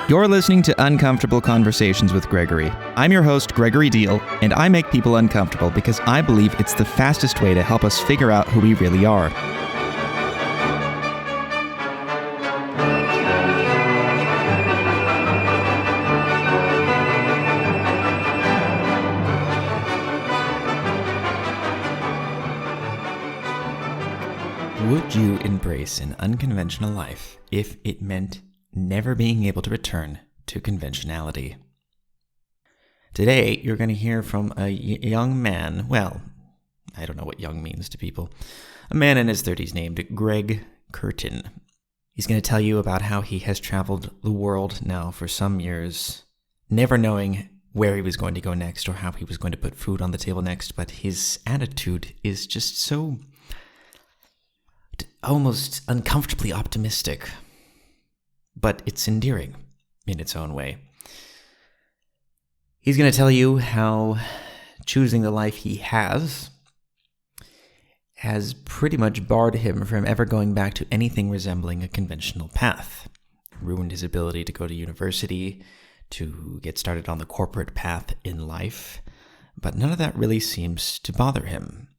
You're listening to Uncomfortable Conversations with Gregory. I'm your host, Gregory Deal, and I make people uncomfortable because I believe it's the fastest way to help us figure out who we really are. Would you embrace an unconventional life if it meant never being able to return to conventionality? Today, you're going to hear from a young man, well, I don't know what young means to people, a man in his 30s named Greg Curtin. He's going to tell you about how he has traveled the world now for some years, never knowing where he was going to go next or how he was going to put food on the table next, but his attitude is just so almost uncomfortably optimistic. But it's endearing in its own way. He's going to tell you how choosing the life he has pretty much barred him from ever going back to anything resembling a conventional path. Ruined his ability to go to university, to get started on the corporate path in life, but none of that really seems to bother him.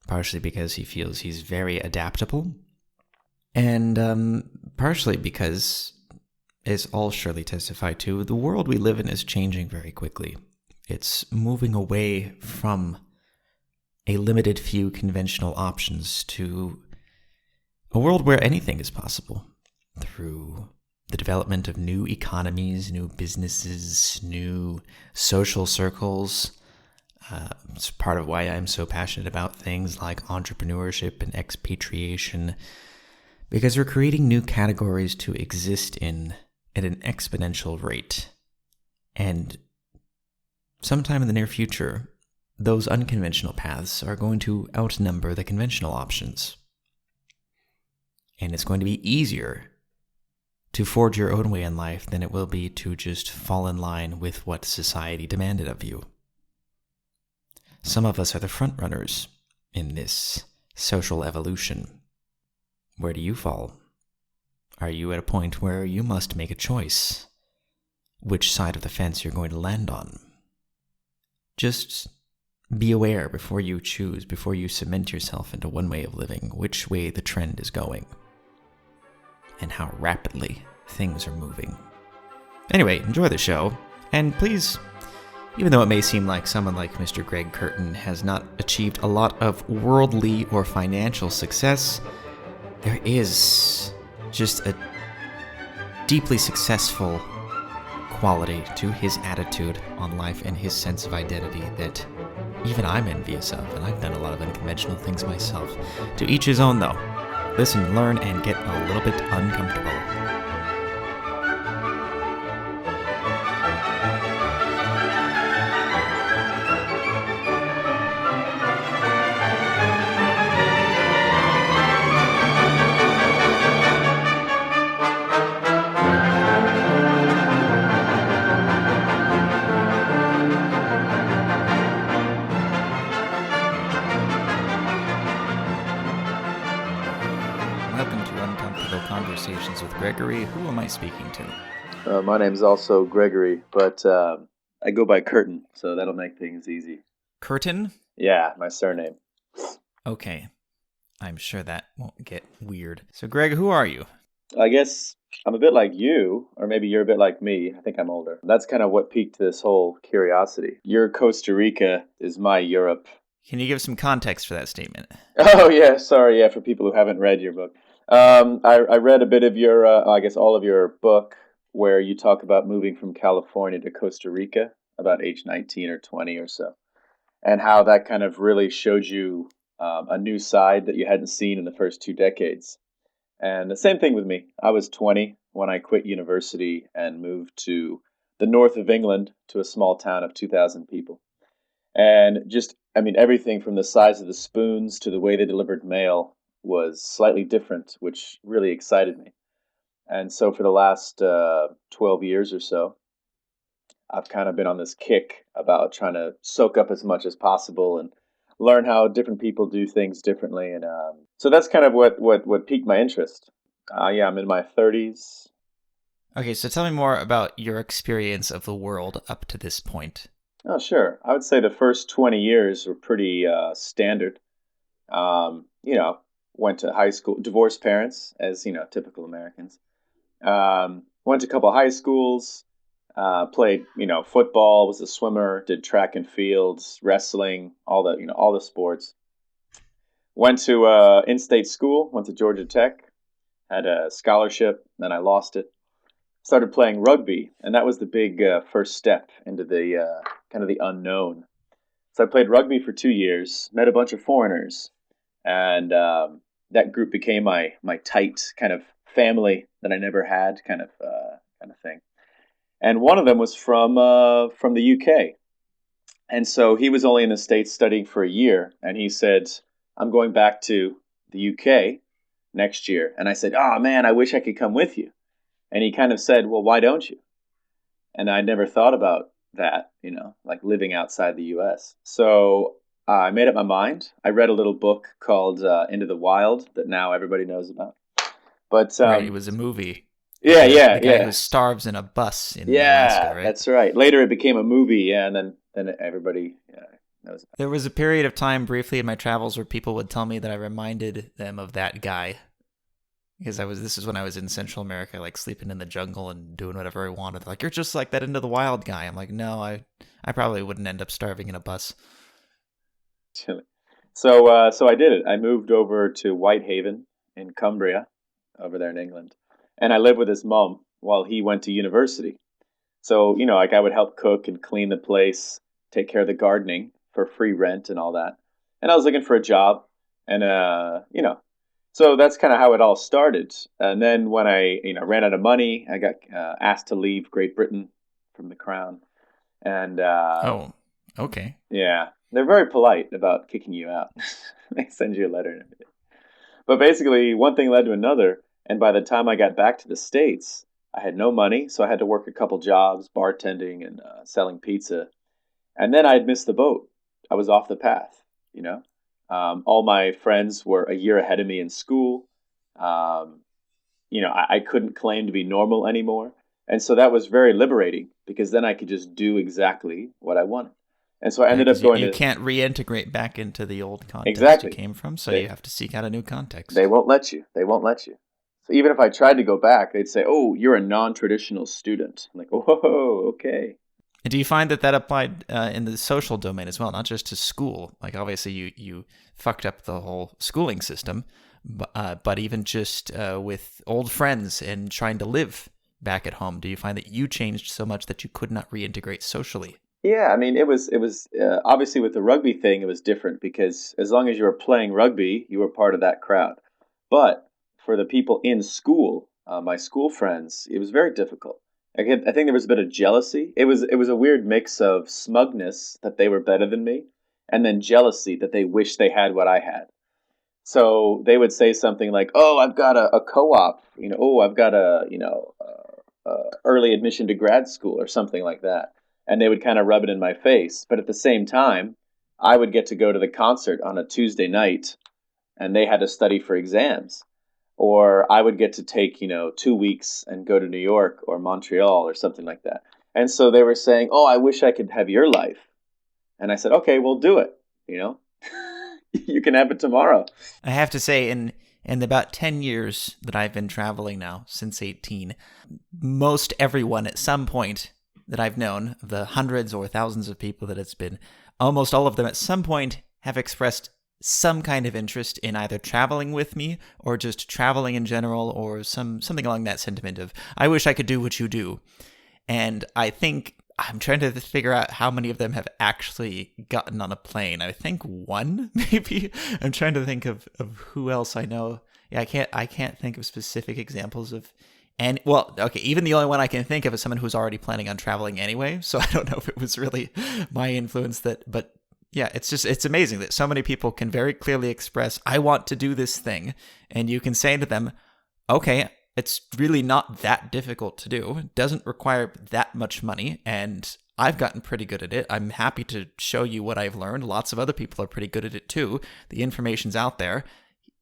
Partially because he feels he's very adaptable, and partially because, as all surely testify to, the world we live in is changing very quickly. It's moving away from a limited few conventional options to a world where anything is possible through the development of new economies, new businesses, new social circles. It's part of why I'm so passionate about things like entrepreneurship and expatriation, because we're creating new categories to exist in at an exponential rate. And sometime in the near future, those unconventional paths are going to outnumber the conventional options. And it's going to be easier to forge your own way in life than it will be to just fall in line with what society demanded of you. Some of us are the front runners in this social evolution. Where do you fall? Are you at a point where you must make a choice which side of the fence you're going to land on? Just be aware before you choose, before you cement yourself into one way of living, which way the trend is going and how rapidly things are moving. Anyway, enjoy the show, and please, even though it may seem like someone like Mr. Greg Curtin has not achieved a lot of worldly or financial success, there is just a deeply successful quality to his attitude on life and his sense of identity that even I'm envious of, and I've done a lot of unconventional things myself. To each his own, though. Listen, learn, and get a little bit uncomfortable. Conversations with Gregory. Who am I speaking to? My name's also Gregory, but I go by Curtin, so that'll make things easy. Curtin? Yeah, my surname. Okay. I'm sure that won't get weird. So, Greg, who are you? I guess I'm a bit like you, or maybe you're a bit like me. I think I'm older. That's kind of what piqued this whole curiosity. Your Costa Rica is my Europe. Can you give some context for that statement? Oh, yeah, sorry, yeah, for people who haven't read your book. I read a bit of your, I guess all of your book, where you talk about moving from California to Costa Rica about age 19 or 20 or so, and how that kind of really showed you a new side that you hadn't seen in the first 2 decades. And the same thing with me. I was 20 when I quit university and moved to the north of England to a small town of 2,000 people. And just, I mean, everything from the size of the spoons to the way they delivered mail was slightly different, which really excited me. And so for the last 12 years or so, I've kind of been on this kick about trying to soak up as much as possible and learn how different people do things differently. And so that's kind of what piqued my interest. Yeah, I'm in my 30s. Okay, so tell me more about your experience of the world up to this point. Oh, sure. I would say the first 20 years were pretty standard. You know, went to high school, divorced parents, as you know, typical Americans. Went to a couple high schools, played, football, was a swimmer, did track and fields, wrestling, all the sports. Went to in-state school, went to Georgia Tech, had a scholarship, then I lost it. Started playing rugby, and that was the big first step into the kind of the unknown. So I played rugby for 2 years, met a bunch of foreigners, and that group became my tight kind of family that I never had, kind of thing. And one of them was from the UK, and so he was only in the States studying for a year, and he said, "I'm going back to the UK next year." And I said, "Oh man, I wish I could come with you." And he kind of said, "Well, why don't you?" And I never thought about that, like living outside the U.S. So I made up my mind. I read a little book called Into the Wild that now everybody knows about. But Right, it was a movie. yeah, yeah, The guy who yeah, starves in a bus in Alaska, yeah. right? That's right. Later, it became a movie, yeah, and then everybody knows. There was a period of time briefly in my travels where people would tell me that I reminded them of that guy. Because this is when I was in Central America, like sleeping in the jungle and doing whatever I wanted. They're like, you're just like that Into the Wild guy. I'm like, no, I probably wouldn't end up starving in a bus. So I did it. I moved over to Whitehaven in Cumbria, over there in England, and I lived with his mom while he went to university. So, like I would help cook and clean the place, take care of the gardening for free rent and all that. And I was looking for a job, and so that's kind of how it all started. And then when I, ran out of money, I got asked to leave Great Britain from the Crown, and Oh, okay. yeah, they're very polite about kicking you out. They send you a letter and everything. But basically, one thing led to another, and by the time I got back to the States, I had no money, so I had to work a couple jobs, bartending and selling pizza. And then I had missed the boat. I was off the path, you know. All my friends were a year ahead of me in school. Um, I couldn't claim to be normal anymore. And so that was very liberating because then I could just do exactly what I wanted. And so I Yeah, ended up because going you to can't reintegrate back into the old context you exactly. came from, so you They have to seek out a new they context. won't let you. They won't let you. So even if I tried to go back, they'd say, "Oh, you're a non-traditional student." I'm like, "Whoa, okay." And do you find that applied in the social domain as well, not just to school? Like obviously you fucked up the whole schooling system, but even just with old friends and trying to live back at home, do you find that you changed so much that you could not reintegrate socially? Yeah, I mean, it was obviously with the rugby thing, it was different because as long as you were playing rugby, you were part of that crowd. But for the people in school, my school friends, it was very difficult. I think there was a bit of jealousy. It was a weird mix of smugness that they were better than me, and then jealousy that they wished they had what I had. So they would say something like, "Oh, I've got a co-op," "Oh, I've got early admission to grad school," or something like that, and they would kind of rub it in my face. But at the same time, I would get to go to the concert on a Tuesday night, and they had to study for exams. Or I would get to take 2 weeks and go to New York or Montreal or something like that. And so they were saying, "Oh, I wish I could have your life." And I said, "Okay, we'll do it. You know, you can have it tomorrow." I have to say, in about 10 years that I've been traveling now, since 18, most everyone at some point that I've known, the hundreds or thousands of people that it's been, almost all of them at some point have expressed some kind of interest in either traveling with me or just traveling in general or something along that sentiment of, I wish I could do what you do. And I think I'm trying to figure out how many of them have actually gotten on a plane. I think one, maybe. I'm trying to think of who else I know. Yeah, I can't think of specific examples of. And well, okay, even the only one I can think of is someone who's already planning on traveling anyway. So I don't know if it was really my influence but yeah, it's amazing that so many people can very clearly express, I want to do this thing. And you can say to them, okay, it's really not that difficult to do. It doesn't require that much money, and I've gotten pretty good at it. I'm happy to show you what I've learned. Lots of other people are pretty good at it too. The information's out there,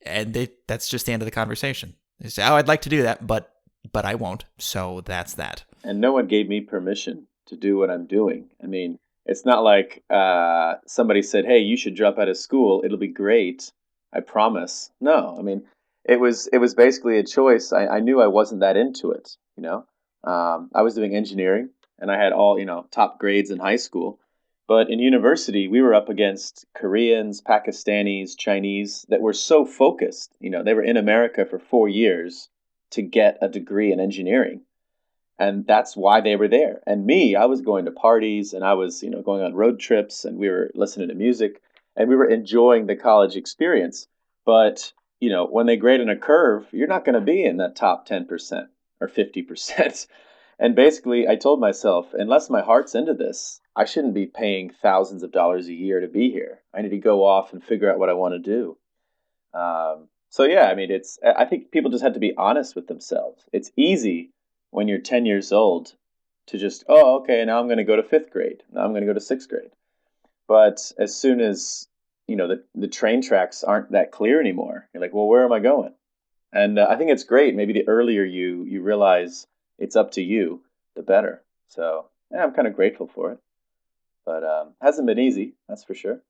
and that's just the end of the conversation. They say, oh, I'd like to do that, but but I won't. So that's that. And no one gave me permission to do what I'm doing. I mean, it's not like somebody said, "Hey, you should drop out of school. It'll be great. I promise." No, I mean, it was basically a choice. I knew I wasn't that into it. I was doing engineering, and I had all top grades in high school. But in university, we were up against Koreans, Pakistanis, Chinese that were so focused. They were in America for 4 years to get a degree in engineering, and that's why they were there. And me, I was going to parties, and I was going on road trips, and we were listening to music, and we were enjoying the college experience. But when they grade on a curve, you're not going to be in that top 10% or 50%. And basically I told myself, unless my heart's into this, I shouldn't be paying thousands of dollars a year to be here. I need to go off and figure out what I want to do. So yeah, I mean, I think people just have to be honest with themselves. It's easy when you're 10 years old to just, oh, okay, now I'm going to go to fifth grade. Now I'm going to go to sixth grade. But as soon as, the train tracks aren't that clear anymore, you're like, well, where am I going? And I think it's great. Maybe the earlier you realize it's up to you, the better. So yeah, I'm kind of grateful for it. But hasn't been easy, that's for sure.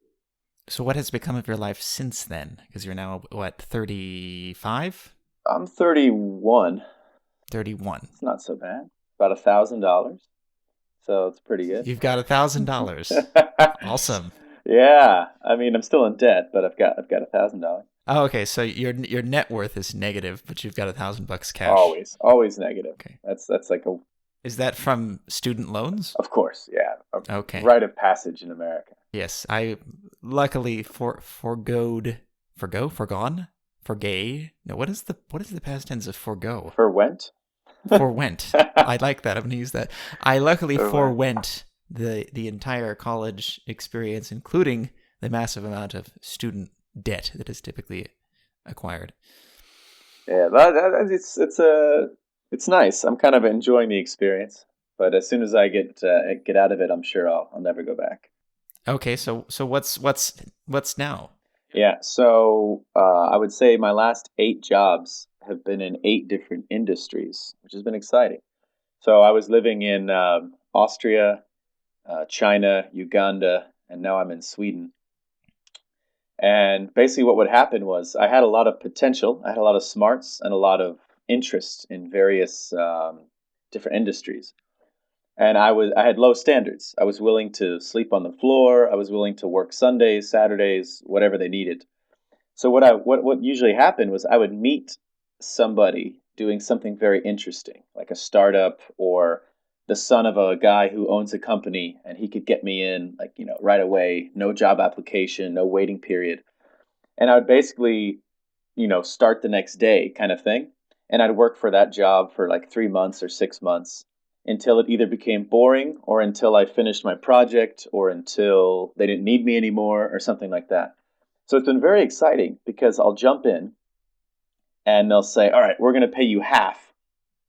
So what has become of your life since then? Because you're now, what, 35? I'm 31. 31. It's not so bad. About $1,000. So it's pretty good. You've got $1,000. Awesome. Yeah, I mean, I'm still in debt, but I've got $1,000. Oh, okay. So your net worth is negative, but you've got $1,000 cash. Always negative. Okay. That's like a. Is that from student loans? Of course, yeah. A Okay. rite of passage in America. Yes, I luckily forgone. No, what is the past tense of forgo? Forwent. Forwent. I like that. I'm going to use that. I luckily Forwent. forwent the entire college experience, including the massive amount of student debt that is typically acquired. Yeah, it's nice. I'm kind of enjoying the experience, but as soon as I get out of it, I'm sure I'll never go back. Okay, so what's now? Yeah, so I would say my last 8 jobs have been in 8 different industries, which has been exciting. So I was living in Austria, China, Uganda, and now I'm in Sweden. And basically, what would happen was I had a lot of potential, I had a lot of smarts, and a lot of interest in various different industries. And I had low standards. I was willing to sleep on the floor. I was willing to work Sundays, Saturdays, whatever they needed. So what usually happened was I would meet somebody doing something very interesting, like a startup or the son of a guy who owns a company, and he could get me in like right away, no job application, no waiting period. And I would basically start the next day kind of thing. And I'd work for that job for like 3 months or 6 months until it either became boring or until I finished my project or until they didn't need me anymore or something like that. So it's been very exciting because I'll jump in and they'll say, all right, we're going to pay you half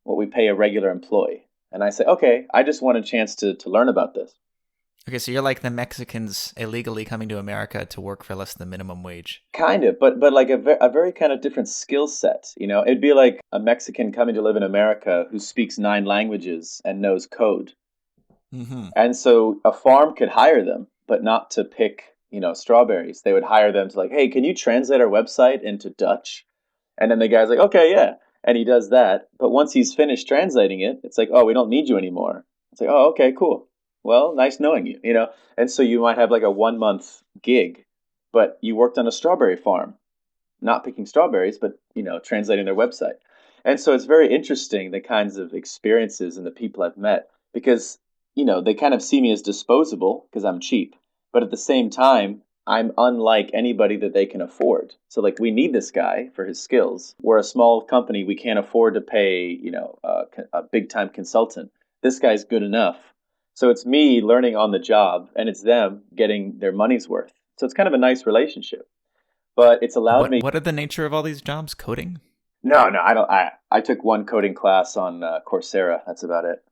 what we pay a regular employee. And I say, okay, I just want a chance to learn about this. Okay, so you're like the Mexicans illegally coming to America to work for less than minimum wage. Kind of, but like a very kind of different skill set. It'd be like a Mexican coming to live in America who speaks 9 languages and knows code. Mm-hmm. And so a farm could hire them, but not to pick, strawberries. They would hire them to like, hey, can you translate our website into Dutch? And then the guy's like, okay, yeah. And he does that. But once he's finished translating it, it's like, oh, we don't need you anymore. It's like, oh, okay, cool. Well, nice knowing you. And so you might have like a 1 month gig, but you worked on a strawberry farm, not picking strawberries, but, translating their website. And so it's very interesting, the kinds of experiences and the people I've met, because, they kind of see me as disposable because I'm cheap. But at the same time, I'm unlike anybody that they can afford. So like we need this guy for his skills. We're a small company. We can't afford to pay, a big time consultant. This guy's good enough. So it's me learning on the job and it's them getting their money's worth. So it's kind of a nice relationship. But it's allowed me. What are the nature of all these jobs? Coding? No, I don't. I took one coding class on Coursera. That's about it.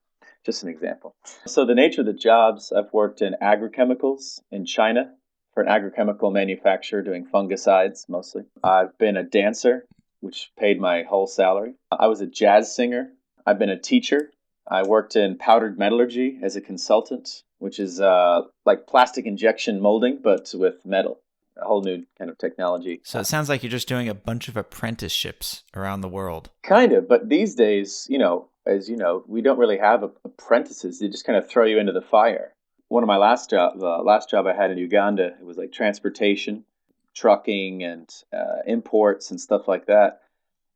Just an example. So the nature of the jobs, I've worked in agrochemicals in China for an agrochemical manufacturer doing fungicides mostly. I've been a dancer, which paid my whole salary. I was a jazz singer I've been a teacher. I worked in powdered metallurgy as a consultant, which is like plastic injection molding, but with metal, a whole new kind of technology. So it sounds like you're just doing a bunch of apprenticeships around the world. Kind of, but these days, as you know, we don't really have apprentices. They just kind of throw you into the fire. One of my the last job I had in Uganda, it was like transportation, trucking, and imports and stuff like that.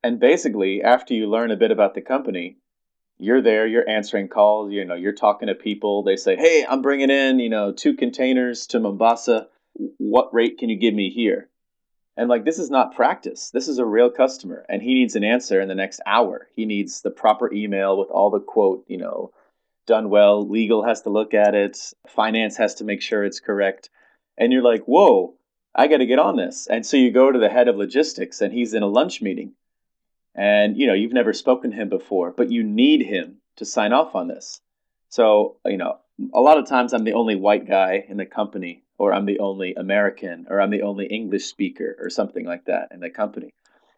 And basically, after you learn a bit about the company, you're there, you're answering calls, you're talking to people. They say, "Hey, I'm bringing in, 2 containers to Mombasa. What rate can you give me here?" And like, this is not practice. This is a real customer, and he needs an answer in the next hour. He needs the proper email with all the quote, done well. Legal has to look at it. Finance has to make sure it's correct. And you're like, whoa, I got to get on this. And so you go to the head of logistics, and he's in a lunch meeting. And, you've never spoken to him before, but you need him to sign off on this. So, a lot of times I'm the only white guy in the company, or I'm the only American, or I'm the only English speaker, or something like that in the company.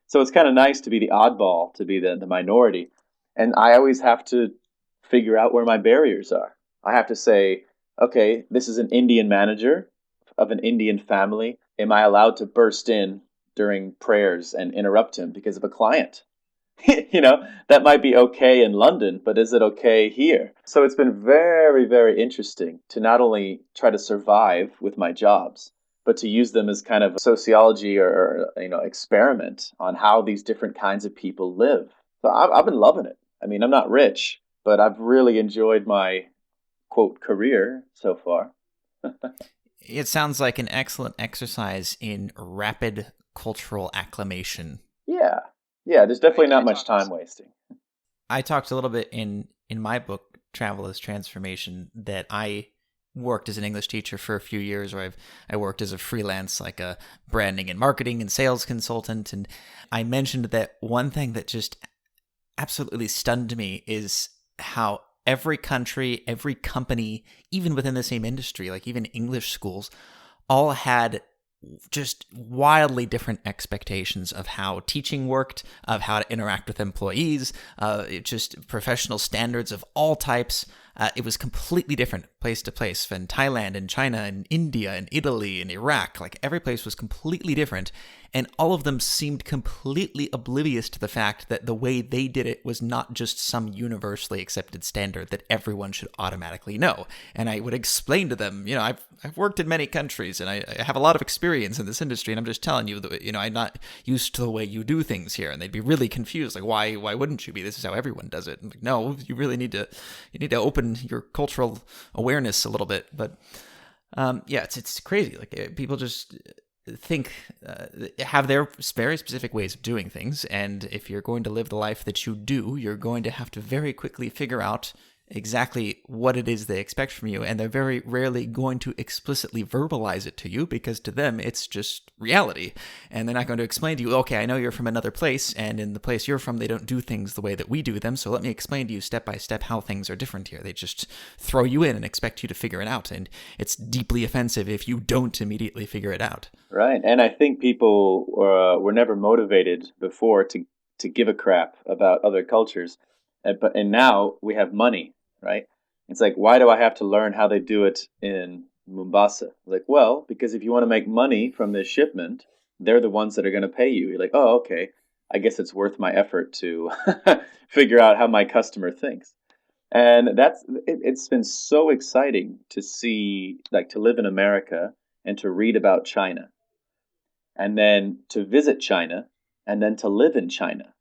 So it's kind of nice to be the oddball, to be the minority. And I always have to figure out where my barriers are. I have to say, okay, this is an Indian manager of an Indian family. Am I allowed to burst in during prayers and interrupt him because of a client? That might be okay in London, but is it okay here? So it's been very, very interesting to not only try to survive with my jobs, but to use them as kind of a sociology or experiment on how these different kinds of people live. So I've been loving it. I mean, I'm not rich, but I've really enjoyed my quote career so far. It sounds like an excellent exercise in rapid cultural acclimation. Yeah. Yeah, there's definitely not much time wasting. I talked a little bit in my book, Travel as Transformation, that I worked as an English teacher for a few years, or I worked as a freelance, like a branding and marketing and sales consultant. And I mentioned that one thing that just absolutely stunned me is how every country, every company, even within the same industry, like even English schools, all had just wildly different expectations of how teaching worked, of how to interact with employees, just professional standards of all types. It was completely different place to place. From Thailand and China and India and Italy and Iraq, like every place was completely different. And all of them seemed completely oblivious to the fact that the way they did it was not just some universally accepted standard that everyone should automatically know. And I would explain to them, I've worked in many countries and I have a lot of experience in this industry, and I'm just telling you that, I'm not used to the way you do things here. And they'd be really confused, like, why wouldn't you be? This is how everyone does it. And like, no, you really need to open your cultural awareness a little bit. But yeah, it's crazy. Like people just think have their very specific ways of doing things, and if you're going to live the life that you do, you're going to have to very quickly figure out exactly what it is they expect from you, and they're very rarely going to explicitly verbalize it to you because to them it's just reality, and they're not going to explain to you, okay, I know you're from another place, and in the place you're from they don't do things the way that we do them, so let me explain to you step by step how things are different here. They just throw you in and expect you to figure it out, and it's deeply offensive if you don't immediately figure it out. Right, and I think people were never motivated before to give a crap about other cultures, and now we have money, right? It's like, why do I have to learn how they do it in Mombasa? Like, well, because if you want to make money from this shipment, they're the ones that are going to pay you. You're like, oh, okay, I guess it's worth my effort to figure out how my customer thinks. And it's been so exciting to see, like, to live in America and to read about China, and then to visit China, and then to live in China.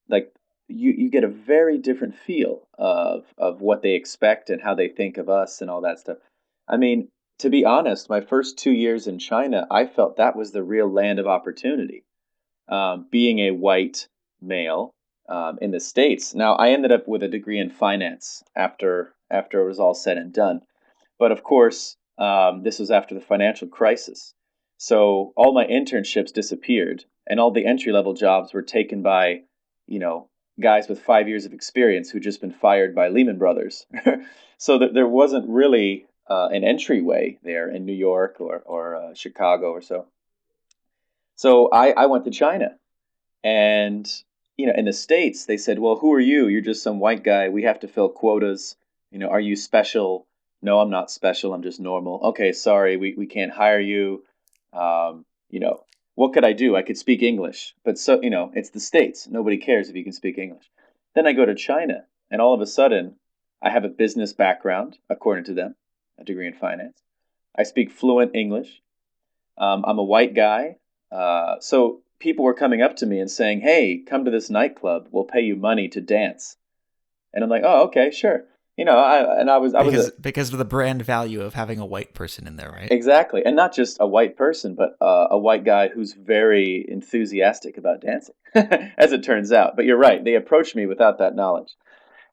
Like, you get a very different feel of what they expect and how they think of us and all that stuff. I mean, to be honest, my first 2 years in China, I felt that was the real land of opportunity. Being a white male in the States. Now, I ended up with a degree in finance after it was all said and done. But of course, this was after the financial crisis. So all my internships disappeared, and all the entry level jobs were taken by, you know, guys with 5 years of experience who'd just been fired by Lehman Brothers. So that there wasn't really an entryway there in New York or Chicago or so. So I went to China, and in the States, they said, well, who are you? You're just some white guy. We have to fill quotas. Are you special? No, I'm not special. I'm just normal. Okay, sorry, we can't hire you. Um, you know, what could I do? I could speak English. But it's the States. Nobody cares if you can speak English. Then I go to China, and all of a sudden, I have a business background, according to them, a degree in finance. I speak fluent English. I'm a white guy. So people were coming up to me and saying, hey, come to this nightclub. We'll pay you money to dance. And I'm like, oh, okay, sure. Because of the brand value of having a white person in there, right? Exactly. And not just a white person, but a white guy who's very enthusiastic about dancing, as it turns out. But you're right. They approached me without that knowledge.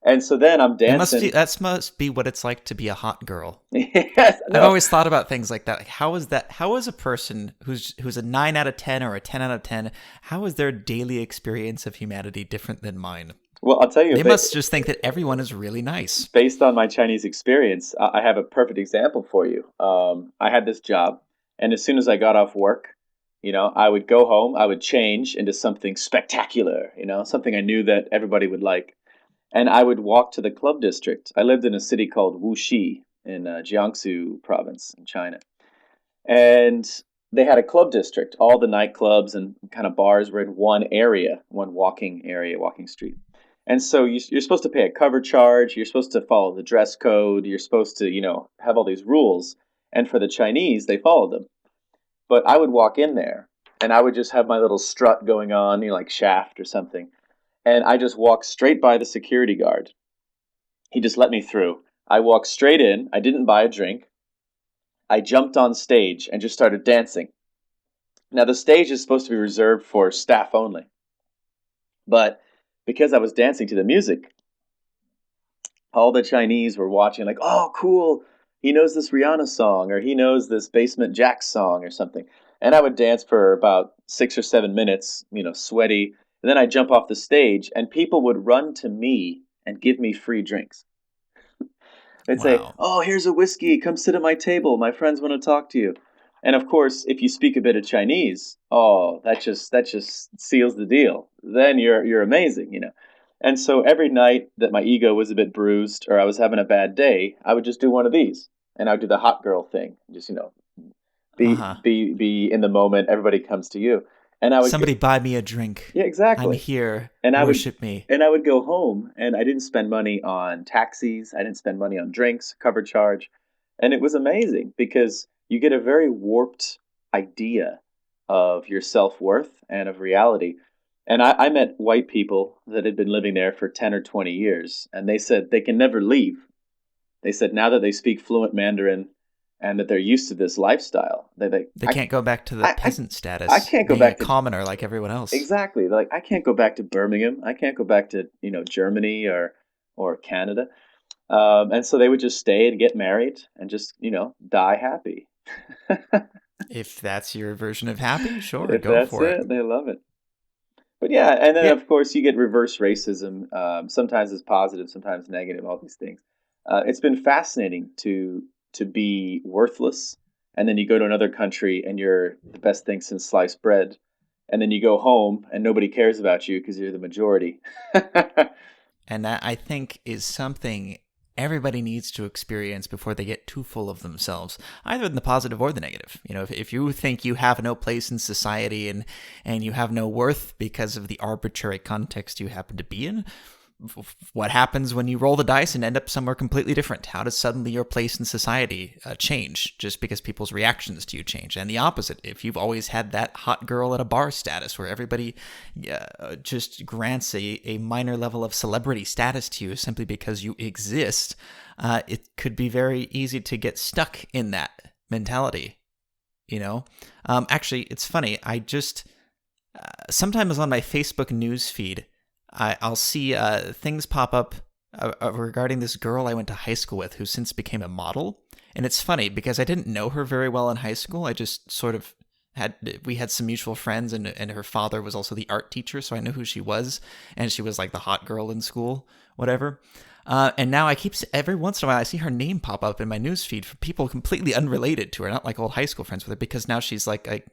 And so then I'm dancing. That must be what it's like to be a hot girl. Yes, no. I've always thought about things like that. Like, how is a person who's a 9 out of 10 or a 10 out of 10, how is their daily experience of humanity different than mine? Well, I'll tell you. They must just think that everyone is really nice. Based on my Chinese experience, I have a perfect example for you. I had this job, and as soon as I got off work, I would go home, I would change into something spectacular, something I knew that everybody would like. And I would walk to the club district. I lived in a city called Wuxi in Jiangsu province in China. And they had a club district. All the nightclubs and kind of bars were in one area, one walking street. And so you're supposed to pay a cover charge. You're supposed to follow the dress code. You're supposed to, have all these rules. And for the Chinese, they followed them. But I would walk in there, and I would just have my little strut going on, like Shaft or something. And I just walked straight by the security guard. He just let me through. I walked straight in. I didn't buy a drink. I jumped on stage and just started dancing. Now, the stage is supposed to be reserved for staff only. But because I was dancing to the music, all the Chinese were watching like, oh, cool. He knows this Rihanna song, or he knows this Basement Jaxx song or something. And I would dance for about 6 or 7 minutes, sweaty. And then I'd jump off the stage, and people would run to me and give me free drinks. They'd say, oh, here's a whiskey. Come sit at my table. My friends want to talk to you. And of course, if you speak a bit of Chinese, that just seals the deal. Then you're amazing, And so every night that my ego was a bit bruised or I was having a bad day, I would just do one of these. And I would do the hot girl thing. Just, be in the moment. Everybody comes to you. And I would buy me a drink. Yeah, exactly. I'm here. And worship me. And I would go home, and I didn't spend money on taxis. I didn't spend money on drinks, cover charge. And it was amazing because you get a very warped idea of your self-worth and of reality. And I met white people that had been living there for 10 or 20 years, and they said they can never leave. They said now that they speak fluent Mandarin and that they're used to this lifestyle, they can't go back to the peasant status. I can't go back to commoner like everyone else. Exactly. Like I can't go back to Birmingham. I can't go back to Germany or Canada. And so they would just stay and get married and just die happy. If that's your version of happy, sure, go for it. They love it. But yeah, and then of course you get reverse racism. Sometimes it's positive, sometimes negative. All these things. It's been fascinating to be worthless, and then you go to another country and you're the best thing since sliced bread, and then you go home and nobody cares about you because you're the majority. And that, I think, is something everybody needs to experience before they get too full of themselves, either in the positive or the negative. If you think you have no place in society and you have no worth because of the arbitrary context you happen to be in, what happens when you roll the dice and end up somewhere completely different? How does suddenly your place in society change just because people's reactions to you change? And the opposite, if you've always had that hot girl at a bar status where everybody just grants a minor level of celebrity status to you simply because you exist, it could be very easy to get stuck in that mentality. Actually, it's funny. I just sometimes on my Facebook news feed, I'll see things pop up regarding this girl I went to high school with who since became a model. And it's funny because I didn't know her very well in high school. I just sort of we had some mutual friends, and her father was also the art teacher, so I knew who she was. And she was like the hot girl in school, whatever. And now every once in a while I see her name pop up in my news feed for people completely unrelated to her, not like old high school friends with her, because now she's like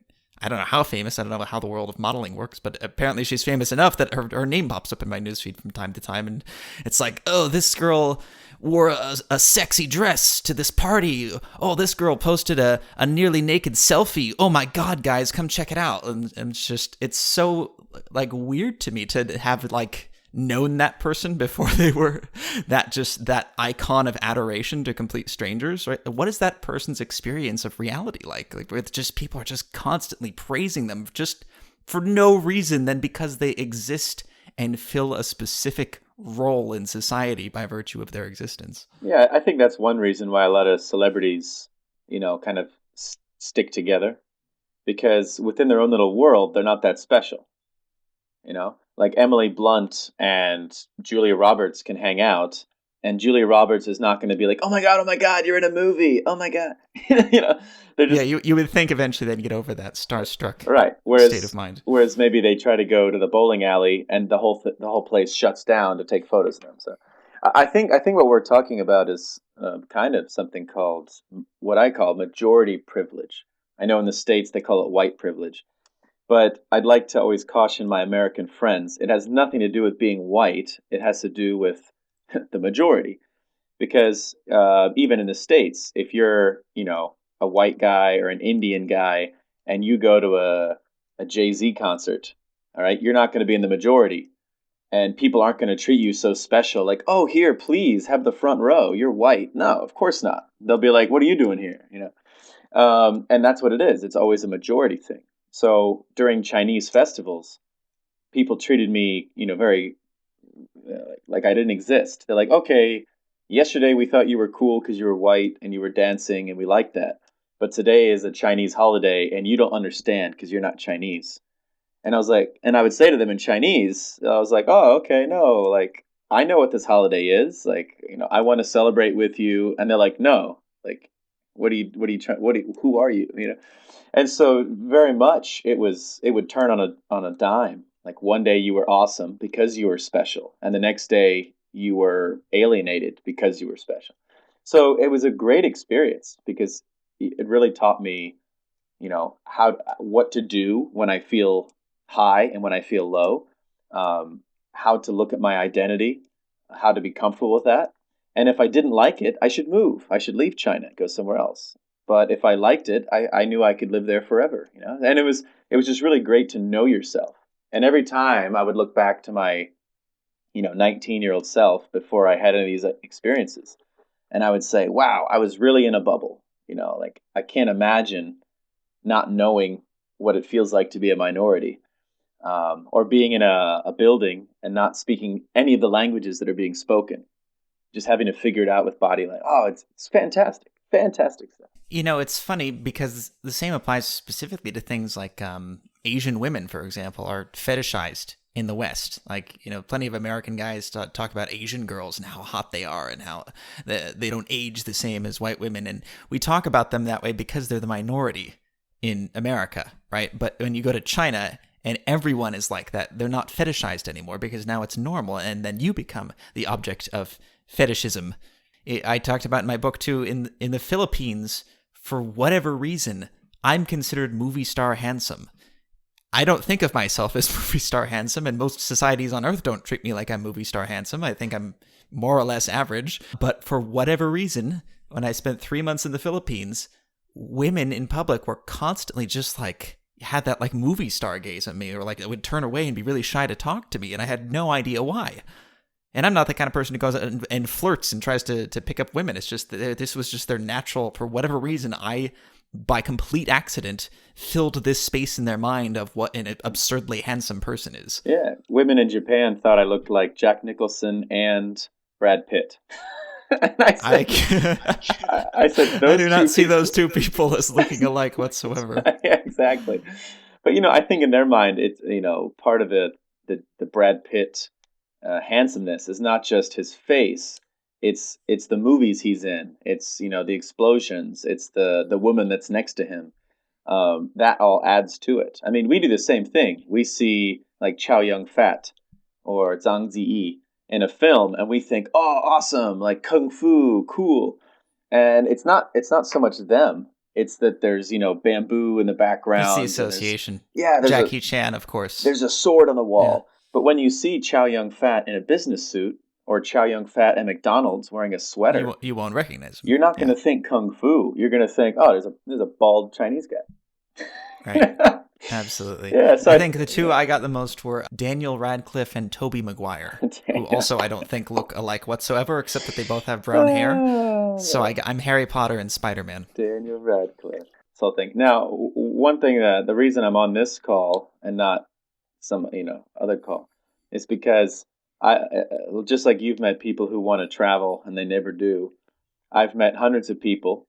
I don't know how famous. I don't know how the world of modeling works, but apparently she's famous enough that her name pops up in my newsfeed from time to time. And it's like, oh, this girl wore a sexy dress to this party. Oh, this girl posted a nearly naked selfie. Oh my God, guys, come check it out. And it's so like weird to me to have like known that person before they were that icon of adoration to complete strangers, right? What is that person's experience of reality like with just people are just constantly praising them just for no reason than because they exist and fill a specific role in society by virtue of their existence. Yeah, I think that's one reason why a lot of celebrities, kind of stick together because within their own little world, they're not that special. Like Emily Blunt and Julia Roberts can hang out, and Julia Roberts is not going to be like, oh my God, you're in a movie. Oh my God. you know, they're Yeah, just you would think eventually they'd get over that starstruck right. state of Whereas, mind. whereas maybe they try to go to the bowling alley and the whole place shuts down to take photos of them. So I think what we're talking about is kind of something called what I call majority privilege. I know in the States they call it white privilege. But I'd like to always caution my American friends. It has nothing to do with being white. It has to do with the majority. Because even in the States, if you're, a white guy or an Indian guy and you go to a Jay-Z concert, all right, you're not going to be in the majority. And people aren't going to treat you so special, like, oh, here, please have the front row. You're white. No, of course not. They'll be like, what are you doing here? And that's what it is. It's always a majority thing. So during Chinese festivals, people treated me, very like I didn't exist. They're like, okay, yesterday we thought you were cool because you were white and you were dancing and we liked that. But today is a Chinese holiday and you don't understand because you're not Chinese. And I was like, and I would say to them in Chinese, I was like, oh, okay, no, like I know what this holiday is. Like, I want to celebrate with you. And they're like, no, like, what are you trying, who are you? And so very much it would turn on a dime. Like one day you were awesome because you were special, and the next day you were alienated because you were special. So it was a great experience because it really taught me, how what to do when I feel high and when I feel low, how to look at my identity, how to be comfortable with that. And if I didn't like it, I should move. I should leave China, go somewhere else. But if I liked it, I knew I could live there forever. And it was just really great to know yourself. And every time I would look back to my, 19-year-old self before I had any of these experiences, and I would say, wow, I was really in a bubble. Like I can't imagine not knowing what it feels like to be a minority, or being in a building and not speaking any of the languages that are being spoken, just having to figure it out with body language. Oh, it's fantastic, fantastic stuff. It's funny because the same applies specifically to things like Asian women, for example, are fetishized in the West. Like, plenty of American guys talk about Asian girls and how hot they are and how they don't age the same as white women. And we talk about them that way because they're the minority in America, right? But when you go to China and everyone is like that, they're not fetishized anymore because now it's normal. And then you become the object of fetishism. I talked about in my book too, in the Philippines, for whatever reason, I'm considered movie star handsome. I don't think of myself as movie star handsome, and most societies on Earth don't treat me like I'm movie star handsome. I think I'm more or less average. But for whatever reason, when I spent 3 months in the Philippines, women in public were constantly just like, had that like movie star gaze at me, or like would turn away and be really shy to talk to me, and I had no idea why. And I'm not the kind of person who goes and flirts and tries to pick up women. It's just that this was just their natural, for whatever reason, I, by complete accident, filled this space in their mind of what an absurdly handsome person is. Yeah, women in Japan thought I looked like Jack Nicholson and Brad Pitt. And I said I those do two not see people. those two people as looking alike whatsoever. Yeah, exactly. But I think in their mind, it's part of the Brad Pitt handsomeness is not just his face. It's the movies he's in. It's the explosions. It's the woman that's next to him. That all adds to it. I mean, we do the same thing. We see like Chow Yun Fat or Zhang Ziyi in a film, and we think, oh, awesome, like kung fu, cool. And it's not so much them. It's that there's, bamboo in the That's the background, and association. there's Jackie Chan, of course. a sword on the Yeah. wall. But when you see Chow Yun-fat in a business suit or Chow Yun-fat at McDonald's wearing a sweater, You won't recognize him. you're not going Yeah. to think kung fu. You're going to think, oh, there's a bald Chinese guy. Right. Absolutely. Yeah, so I think the two I got the most were Daniel Radcliffe and Tobey Maguire, who also I don't think look alike whatsoever, except that they both have brown hair. So I'm Harry Potter and Spider-Man. Daniel Radcliffe. So thing. Now, one thing that the reason I'm on this call and not some other call is because just like you've met people who want to travel and they never do. I've met hundreds of people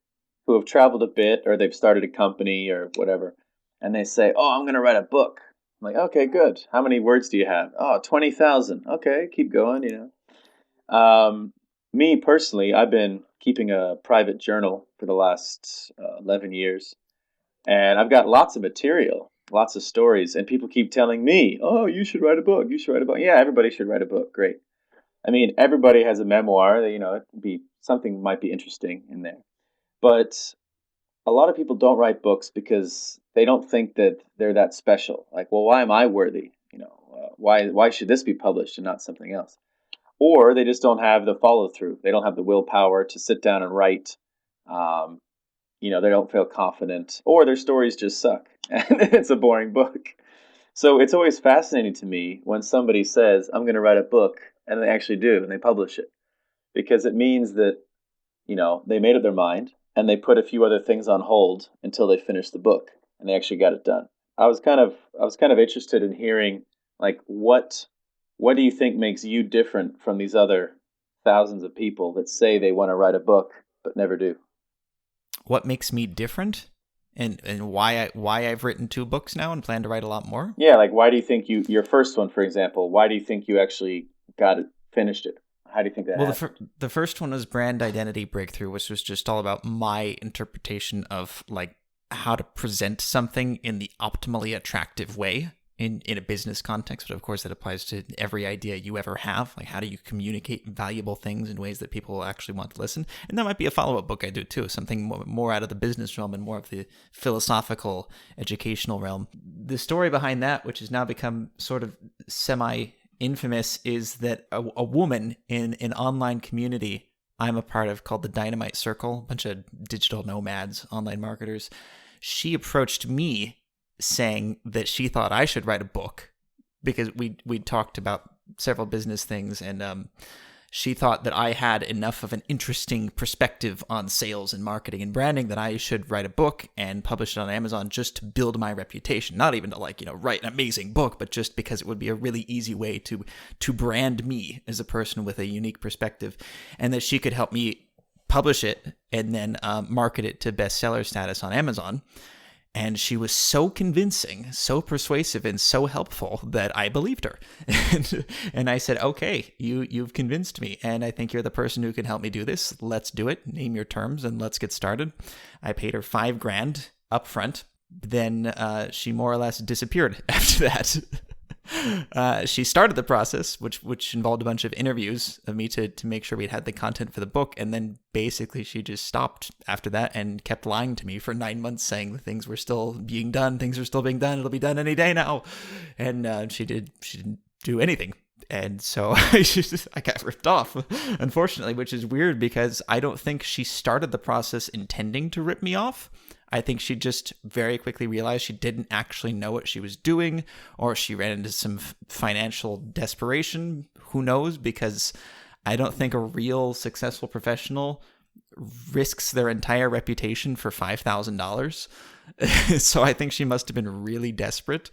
who have traveled a bit or they've started a company or whatever, and they say, "Oh, I'm going to write a book." I'm like, "Okay, good. How many words do you have?" "Oh, 20,000." "Okay, keep going." Me personally, I've been keeping a private journal for the last 11 years, and I've got lots of material, lots of stories, and people keep telling me, "Oh, you should write a book. You should write a book." Yeah, everybody should write a book. Great. I mean, everybody has a memoir that, it could be something might be interesting in there. But a lot of people don't write books because they don't think that they're that special. Like, well, why am I worthy? Why should this be published and not something else? Or they just don't have the follow through. They don't have the willpower to sit down and write. Um, they don't feel confident, or their stories just suck, and it's a boring book. So it's always fascinating to me when somebody says, "I'm going to write a book," and they actually do, and they publish it, because it means that they made up their mind and they put a few other things on hold until they finished the book and they actually got it done. I was kind of interested in hearing, like, what do you think makes you different from these other thousands of people that say they want to write a book but never do? What makes me different, and why I've written 2 books now and plan to write a lot more? Yeah, like, why do you think your first one, for example, why do you think you actually got it, finished it? How do you think that happened? The first one was Brand Identity Breakthrough, which was just all about my interpretation of like how to present something in the optimally attractive way in a business context. But of course, that applies to every idea you ever have. Like, how do you communicate valuable things in ways that people will actually want to listen? And that might be a follow-up book I do too, something more out of the business realm and more of the philosophical, educational realm. The story behind that, which has now become sort of semi-infamous, is that a woman in an online community I'm a part of called the Dynamite Circle, a bunch of digital nomads, online marketers, she approached me saying that she thought I should write a book because we talked about several business things, and she thought that I had enough of an interesting perspective on sales and marketing and branding that I should write a book and publish it on Amazon just to build my reputation. Not even to write an amazing book, but just because it would be a really easy way to brand me as a person with a unique perspective, and that she could help me publish it and then market it to bestseller status on Amazon. And she was so convincing, so persuasive, and so helpful that I believed her. And I said, okay, you've convinced me, and I think you're the person who can help me do this. Let's do it. Name your terms, and let's get started. I paid her $5,000 up front. Then she more or less disappeared after that. She started the process, which involved a bunch of interviews of me to make sure we had the content for the book, and then basically she just stopped after that and kept lying to me for 9 months, saying that things were still being done, it'll be done any day now, and she didn't do anything. And so I got ripped off, unfortunately, which is weird because I don't think she started the process intending to rip me off. I think she just very quickly realized she didn't actually know what she was doing, or she ran into some financial desperation. Who knows? Because I don't think a real successful professional risks their entire reputation for $5,000. So I think she must have been really desperate.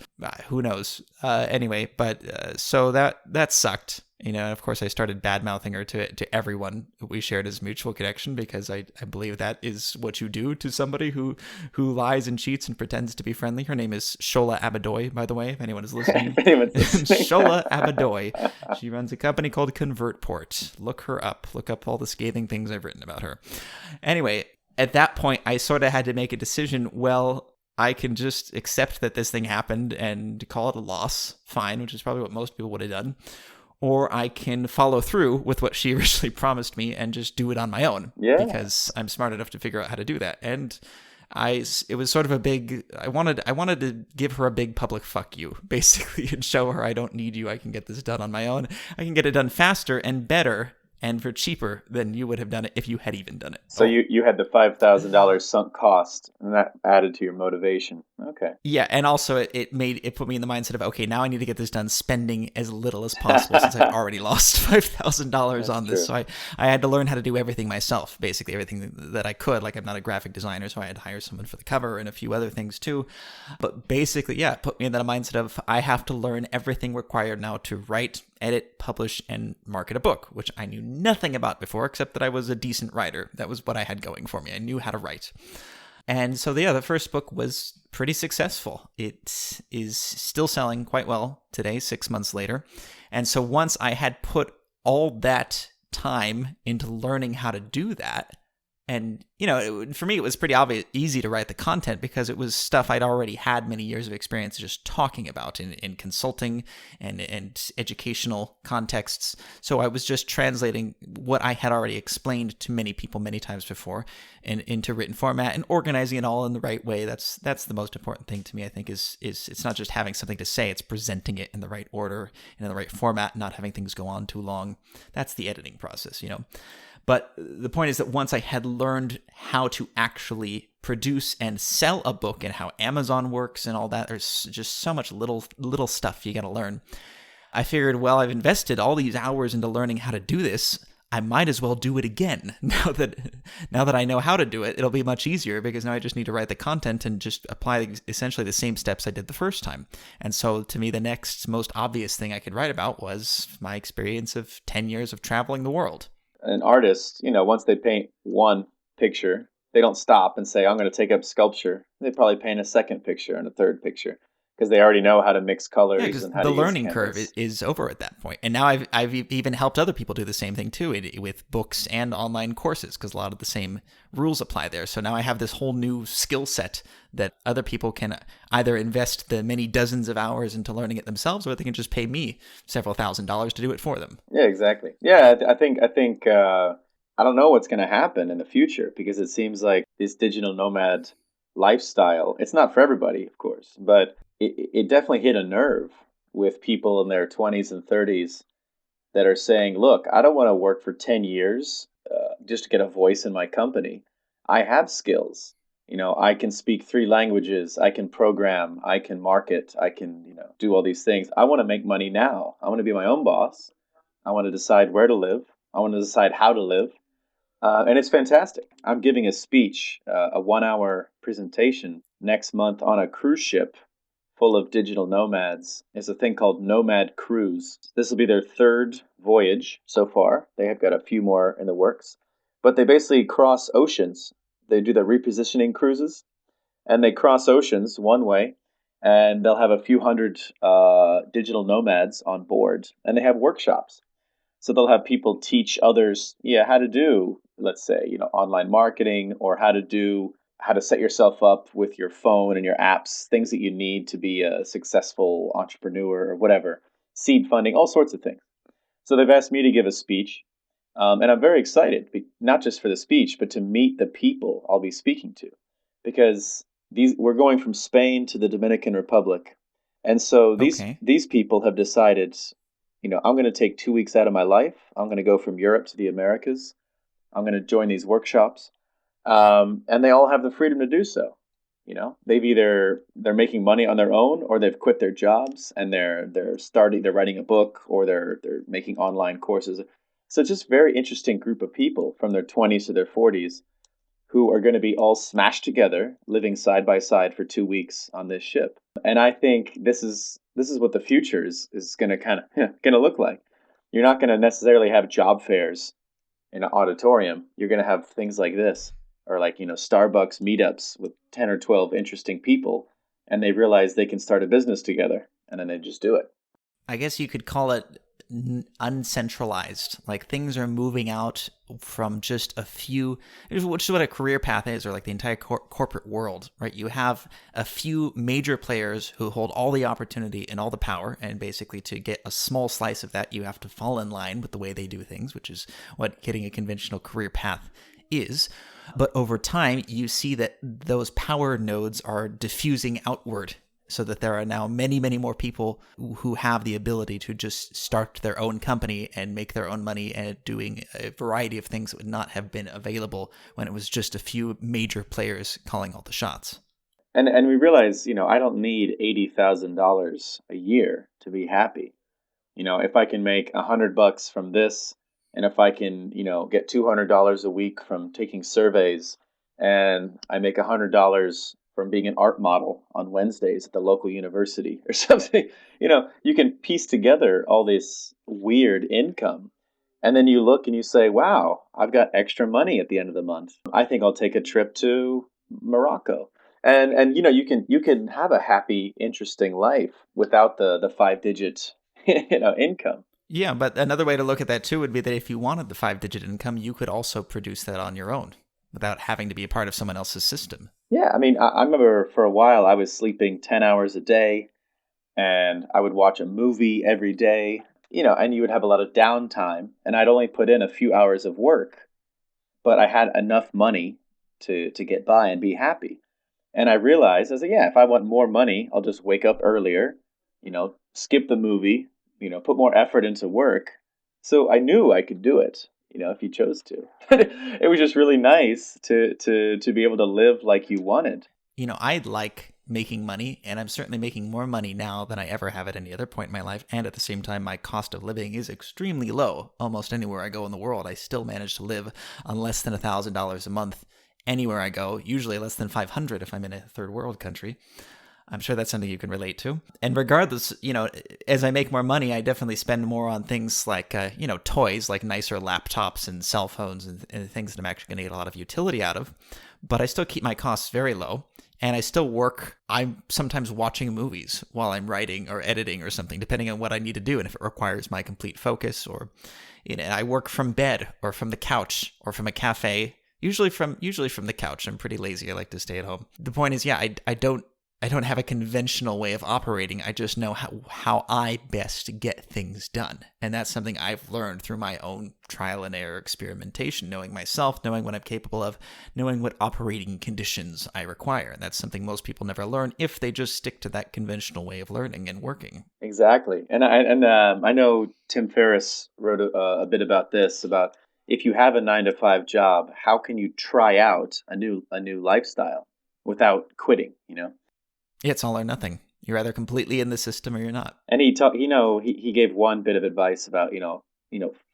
Who knows? Anyway, but so that sucked. Of course, I started bad-mouthing her to everyone we shared as mutual connection, because I believe that is what you do to somebody who lies and cheats and pretends to be friendly. Her name is Shola Abadoy, by the way, if anyone is listening. Shola Abadoy. She runs a company called ConvertPort. Look her up. Look up all the scathing things I've written about her. Anyway, at that point, I sort of had to make a decision. Well, I can just accept that this thing happened and call it a loss, fine, which is probably what most people would have done. Or I can follow through with what she originally promised me and just do it on my own. Yeah. Because I'm smart enough to figure out how to do that. And It was sort of a big, I wanted to give her a big public fuck you, basically, and show her I don't need you. I can get this done on my own. I can get it done faster and better and for cheaper than you would have done it if you had even done it. So you had the $5,000 sunk cost, and that added to your motivation. Okay. Yeah, and also it put me in the mindset of, okay, now I need to get this done spending as little as possible since I've already lost $5,000 on this. True. So I had to learn how to do everything myself, basically everything that I could. Like, I'm not a graphic designer, so I had to hire someone for the cover and a few other things too. But basically, yeah, it put me in that mindset of I have to learn everything required now to write, edit, publish, and market a book, which I knew nothing about before, except that I was a decent writer. That was what I had going for me. I knew how to write. And so, yeah, the first book was pretty successful. It is still selling quite well today, 6 months later. And so once I had put all that time into learning how to do that, and, you know, for me, it was pretty easy to write the content because it was stuff I'd already had many years of experience just talking about in consulting and educational contexts. So I was just translating what I had already explained to many people many times before into written format and organizing it all in the right way. That's the most important thing to me, I think, is it's not just having something to say, it's presenting it in the right order and in the right format, not having things go on too long. That's the editing process, you know. But the point is that once I had learned how to actually produce and sell a book and how Amazon works and all that, there's just so much little stuff you got to learn. I figured, well, I've invested all these hours into learning how to do this. I might as well do it again. Now that I know how to do it, it'll be much easier because now I just need to write the content and just apply essentially the same steps I did the first time. And so to me, the next most obvious thing I could write about was my experience of 10 years of traveling the world. An artist, you know, once they paint one picture, they don't stop and say, I'm going to take up sculpture. They probably paint a second picture and a third picture because they already know how to mix colors and how to use the learning canvas. curve is over at that point. And now I've even helped other people do the same thing too with books and online courses because a lot of the same rules apply there. So now I have this whole new skill set that other people can either invest the many dozens of hours into learning it themselves, or they can just pay me several $1,000s to do it for them. Yeah, exactly. Yeah, I think I don't know what's going to happen in the future because it seems like this digital nomad lifestyle, it's not for everybody, of course, but it definitely hit a nerve with people in their 20s and 30s that are saying, look, I don't want to work for 10 years just to get a voice in my company. I have skills. You know, I can speak 3 languages. I can program. I can market. I can, you know, do all these things. I want to make money now. I want to be my own boss. I want to decide where to live. I want to decide how to live. And it's fantastic. I'm giving a speech, a 1-hour presentation next month on a cruise ship full of digital nomads. It's a thing called Nomad Cruise. This will be their 3rd voyage so far. They have got a few more in the works. But they basically cross oceans. They do the repositioning cruises, and they cross oceans one way, and they'll have a few hundred digital nomads on board, and they have workshops. So they'll have people teach others, how to do, let's say, you know, online marketing or how to set yourself up with your phone and your apps, things that you need to be a successful entrepreneur or whatever, seed funding, all sorts of things. So they've asked me to give a speech, and I'm very excited, not just for the speech, but to meet the people I'll be speaking to, because we're going from Spain to the Dominican Republic, and so these people have decided, you know, I'm going to take 2 weeks out of my life. I'm going to go from Europe to the Americas. I'm going to join these workshops. And they all have the freedom to do so. You know, they're making money on their own, or they've quit their jobs and they're writing a book, or they're making online courses. So it's just a very interesting group of people from their 20s to their 40s who are going to be all smashed together, living side by side for 2 weeks on this ship. And I think this is what the future is going to kind of going to look like. You're not going to necessarily have job fairs in an auditorium. You're going to have things like this, or like, you know, Starbucks meetups with 10 or 12 interesting people, and they realize they can start a business together, and then they just do it. I guess you could call it uncentralized. Like, things are moving out from just a few, which is what a career path is, or like the entire corporate world, right? You have a few major players who hold all the opportunity and all the power, and basically to get a small slice of that, you have to fall in line with the way they do things, which is what getting a conventional career path is. But over time, you see that those power nodes are diffusing outward so that there are now many, many more people who have the ability to just start their own company and make their own money and doing a variety of things that would not have been available when it was just a few major players calling all the shots. And we realize, I don't need $80,000 a year to be happy. If I can make $100 from this, and if I can, get $200 a week from taking surveys, and I make $100 from being an art model on Wednesdays at the local university or something, you can piece together all this weird income. And then you look and you say, wow, I've got extra money at the end of the month. I think I'll take a trip to Morocco. And you can have a happy, interesting life without the 5 digit income. Yeah, but another way to look at that too would be that if you wanted the 5 digit income, you could also produce that on your own without having to be a part of someone else's system. Yeah, I mean, I remember for a while I was sleeping 10 hours a day, and I would watch a movie every day, and you would have a lot of downtime, and I'd only put in a few hours of work, but I had enough money to get by and be happy. And I realized, I was like, yeah, if I want more money, I'll just wake up earlier, skip the movie, put more effort into work. So I knew I could do it, if you chose to. It was just really nice to be able to live like you wanted. I like making money, and I'm certainly making more money now than I ever have at any other point in my life. And at the same time, my cost of living is extremely low. Almost anywhere I go in the world, I still manage to live on less than $1,000 a month anywhere I go, usually less than 500 if I'm in a third world country. I'm sure that's something you can relate to. And regardless, as I make more money, I definitely spend more on things like, toys, like nicer laptops and cell phones and things that I'm actually going to get a lot of utility out of. But I still keep my costs very low. And I still work. I'm sometimes watching movies while I'm writing or editing or something, depending on what I need to do and if it requires my complete focus. Or, I work from bed or from the couch or from a cafe. Usually from the couch. I'm pretty lazy. I like to stay at home. The point is, yeah, I don't have a conventional way of operating. I just know how I best get things done. And that's something I've learned through my own trial and error experimentation, knowing myself, knowing what I'm capable of, knowing what operating conditions I require. And that's something most people never learn if they just stick to that conventional way of learning and working. Exactly. And I know Tim Ferriss wrote a bit about this, about if you have a 9 to 5 job, how can you try out a new lifestyle without quitting, It's all or nothing. You're either completely in the system or you're not. And he gave one bit of advice about,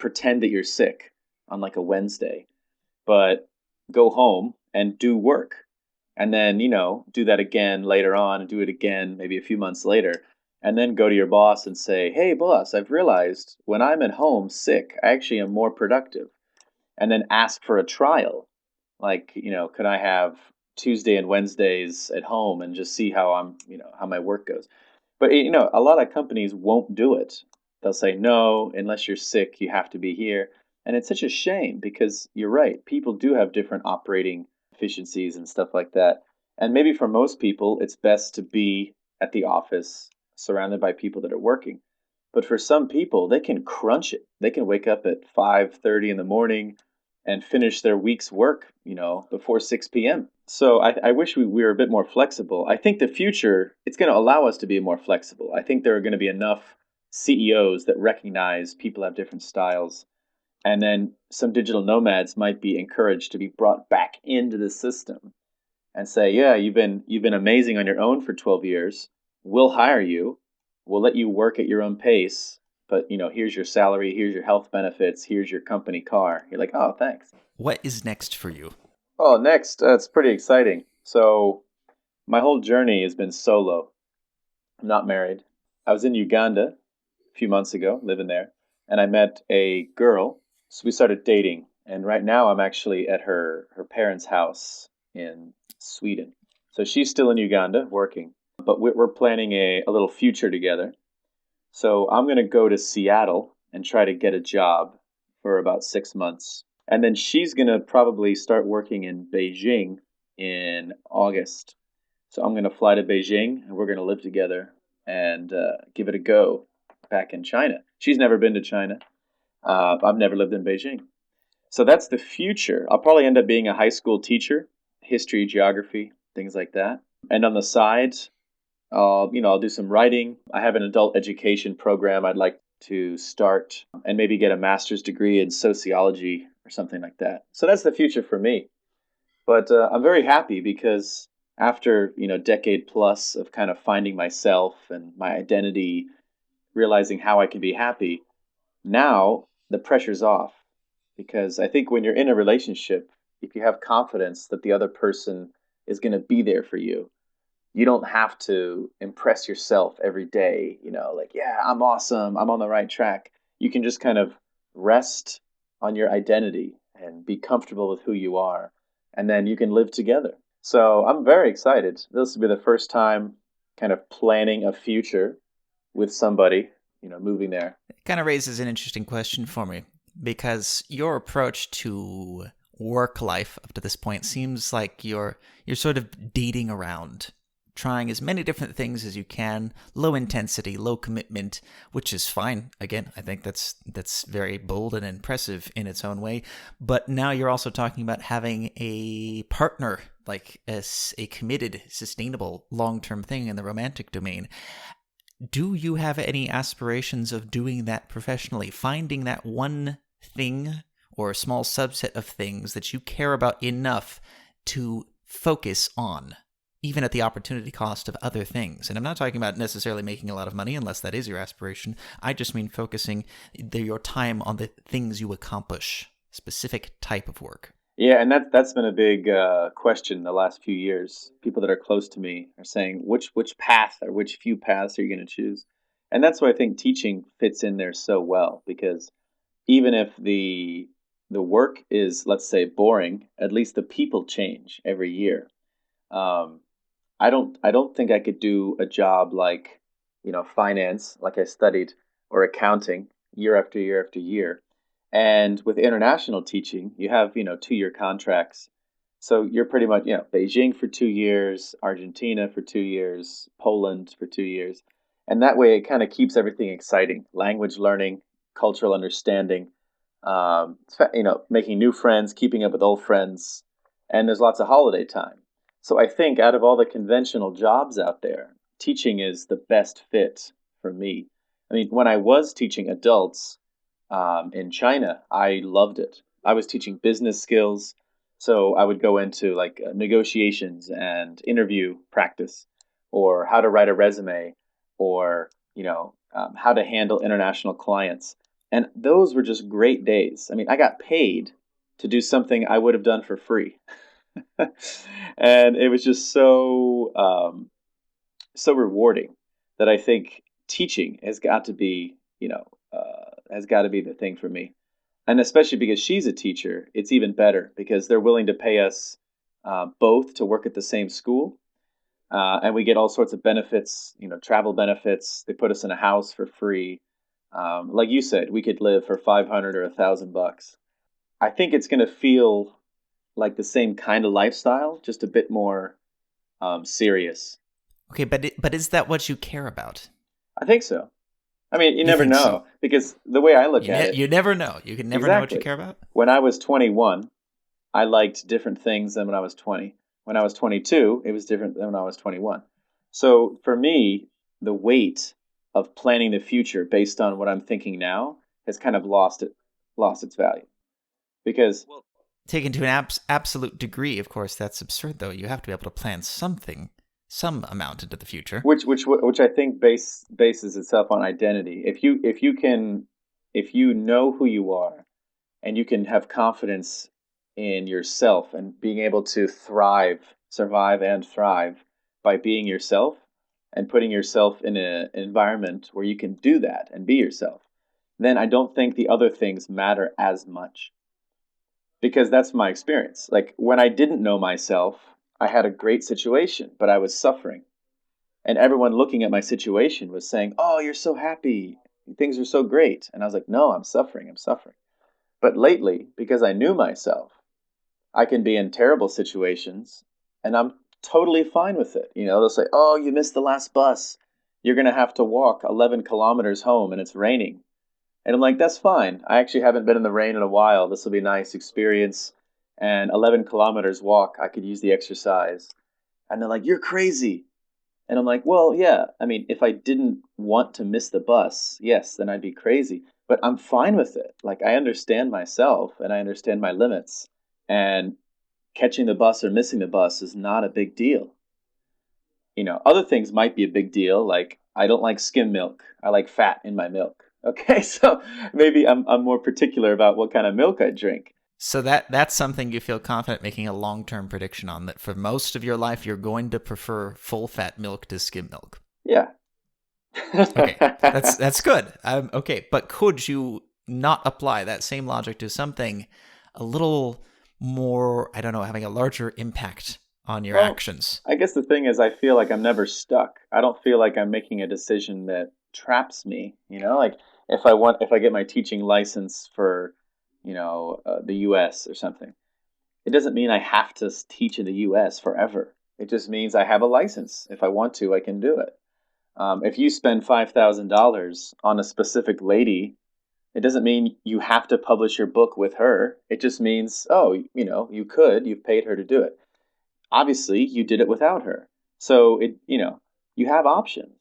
pretend that you're sick on like a Wednesday, but go home and do work. And then, do that again later on and do it again maybe a few months later. And then go to your boss and say, hey, boss, I've realized when I'm at home sick, I actually am more productive. And then ask for a trial. Like, could I have Tuesday and Wednesdays at home and just see how my work goes? But a lot of companies won't do it. They'll say, no, unless you're sick, you have to be here. And it's such a shame because you're right. People do have different operating efficiencies and stuff like that. And maybe for most people, it's best to be at the office surrounded by people that are working. But for some people, they can crunch it. They can wake up at 5:30 in the morning and finish their week's work, before 6 p.m. So I wish we were a bit more flexible. I think the future, it's going to allow us to be more flexible. I think there are going to be enough CEOs that recognize people have different styles. And then some digital nomads might be encouraged to be brought back into the system and say, yeah, you've been amazing on your own for 12 years. We'll hire you. We'll let you work at your own pace. But, here's your salary, here's your health benefits, here's your company car. You're like, oh, thanks. What is next for you? Oh, next, it's pretty exciting. So my whole journey has been solo. I'm not married. I was in Uganda a few months ago, living there, and I met a girl. So we started dating, and right now I'm actually at her parents' house in Sweden. So she's still in Uganda working, but we're planning a little future together. So I'm going to go to Seattle and try to get a job for about 6 months. And then she's going to probably start working in Beijing in August. So I'm going to fly to Beijing and we're going to live together and give it a go back in China. She's never been to China. I've never lived in Beijing. So that's the future. I'll probably end up being a high school teacher, history, geography, things like that. And on the side, I'll do some writing. I have an adult education program I'd like to start and maybe get a master's degree in sociology or something like that. So that's the future for me. But I'm very happy because after, decade plus of kind of finding myself and my identity, realizing how I can be happy, now the pressure's off. Because I think when you're in a relationship, if you have confidence that the other person is going to be there for you, you don't have to impress yourself every day, like, yeah, I'm awesome, I'm on the right track. You can just kind of rest on your identity and be comfortable with who you are, and then you can live together. So I'm very excited. This will be the first time kind of planning a future with somebody, moving there. It kind of raises an interesting question for me because your approach to work life up to this point seems like you're sort of dating around, trying as many different things as you can, low intensity, low commitment, which is fine. Again, I think that's very bold and impressive in its own way. But now you're also talking about having a partner, like as a committed, sustainable, long-term thing in the romantic domain. Do you have any aspirations of doing that professionally? Finding that one thing or a small subset of things that you care about enough to focus on, even at the opportunity cost of other things. And I'm not talking about necessarily making a lot of money, unless that is your aspiration. I just mean focusing your time on the things you accomplish, specific type of work. Yeah, and that's been a big question the last few years. People that are close to me are saying, which path or which few paths are you going to choose? And that's why I think teaching fits in there so well, because even if the work is, let's say, boring, at least the people change every year. Um, I don't think I could do a job like, finance, like I studied, or accounting year after year after year. And with international teaching, you have, 2-year contracts. So you're pretty much, Beijing for 2 years, Argentina for 2 years, Poland for 2 years. And that way it kind of keeps everything exciting. Language learning, cultural understanding, making new friends, keeping up with old friends, and there's lots of holiday time. So I think out of all the conventional jobs out there, teaching is the best fit for me. I mean, when I was teaching adults in China, I loved it. I was teaching business skills, so I would go into like negotiations and interview practice, or how to write a resume, or how to handle international clients. And those were just great days. I mean, I got paid to do something I would have done for free. And it was just so rewarding that I think teaching has got to be the thing for me. And especially because she's a teacher, it's even better because they're willing to pay us both to work at the same school. And we get all sorts of benefits, travel benefits. They put us in a house for free. Like you said, we could live for 500 or $1,000. I think it's going to feel like the same kind of lifestyle, just a bit more serious. Okay, but is that what you care about? I think so. I mean, you You never think so? know because the way I look at it, You never know. You can never know what you exactly. care about. When I was 21, I liked different things than when I was 20. When I was 22, it was different than when I was 21. So for me, the weight of planning the future based on what I'm thinking now has kind of lost its value because Well, taken to an absolute degree, of course, that's absurd. Though you have to be able to plan something, some amount into the future. which I think bases itself on identity. If you know who you are and you can have confidence in yourself and being able to survive and thrive by being yourself and putting yourself in an environment where you can do that and be yourself, then I don't think the other things matter as much because that's my experience. Like when I didn't know myself, I had a great situation, but I was suffering. And everyone looking at my situation was saying, "Oh, you're so happy. Things are so great." And I was like, "No, I'm suffering. I'm suffering." But lately, because I knew myself, I can be in terrible situations and I'm totally fine with it. They'll say, "Oh, you missed the last bus. You're going to have to walk 11 kilometers home and it's raining." And I'm like, that's fine. I actually haven't been in the rain in a while. This will be a nice experience. And 11 kilometers walk, I could use the exercise. And they're like, you're crazy. And I'm like, well, yeah. I mean, if I didn't want to miss the bus, yes, then I'd be crazy. But I'm fine with it. Like, I understand myself and I understand my limits. And catching the bus or missing the bus is not a big deal. Other things might be a big deal, like I don't like skim milk. I like fat in my milk. Okay, so maybe I'm more particular about what kind of milk I drink. So that's something you feel confident making a long-term prediction on, that for most of your life you're going to prefer full-fat milk to skim milk. Yeah. Okay, that's good. Okay, but could you not apply that same logic to something a little more, I don't know, having a larger impact on your Well, actions? I guess the thing is, I feel like I'm never stuck. I don't feel like I'm making a decision that traps me. Like if I get my teaching license for, the U.S. or something, it doesn't mean I have to teach in the U.S. forever. It just means I have a license. If I want to, I can do it. If you spend $5,000 on a specific lady, it doesn't mean you have to publish your book with her. It just means, oh, you've paid her to do it. Obviously, you did it without her. So you have options.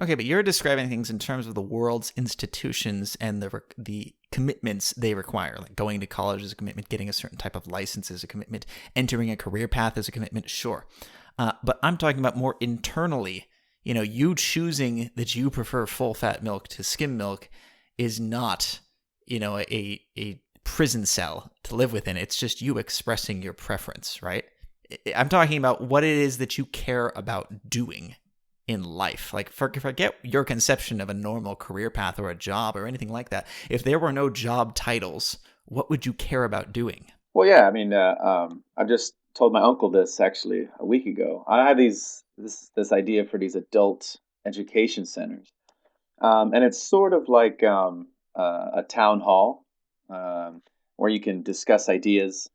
Okay, but you're describing things in terms of the world's institutions and the commitments they require. Like going to college is a commitment, getting a certain type of license is a commitment, entering a career path is a commitment, sure. But I'm talking about more internally. You choosing that you prefer full-fat milk to skim milk is not, a prison cell to live within. It's just you expressing your preference, right? I'm talking about what it is that you care about doing in life. Like, forget your conception of a normal career path or a job or anything like that. If there were no job titles, what would you care about doing? Well, yeah, I mean, I just told my uncle this actually a week ago. I have this idea for these adult education centers, and it's sort of like a town hall where you can discuss ideas.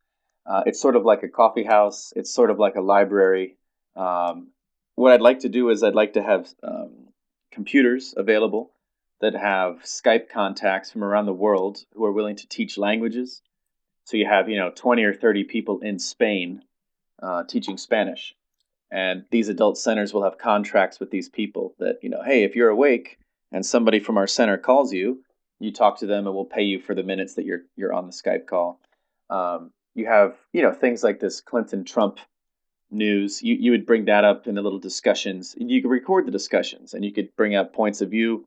It's sort of like a coffee house. It's sort of like a library. Um, what I'd like to do is I'd like to have computers available that have Skype contacts from around the world who are willing to teach languages. So you have, 20 or 30 people in Spain teaching Spanish. And these adult centers will have contracts with these people that, hey, if you're awake and somebody from our center calls you, you talk to them and we'll pay you for the minutes that you're on the Skype call. You have, things like this Clinton Trump news. You would bring that up in the little discussions. You could record the discussions and you could bring up points of view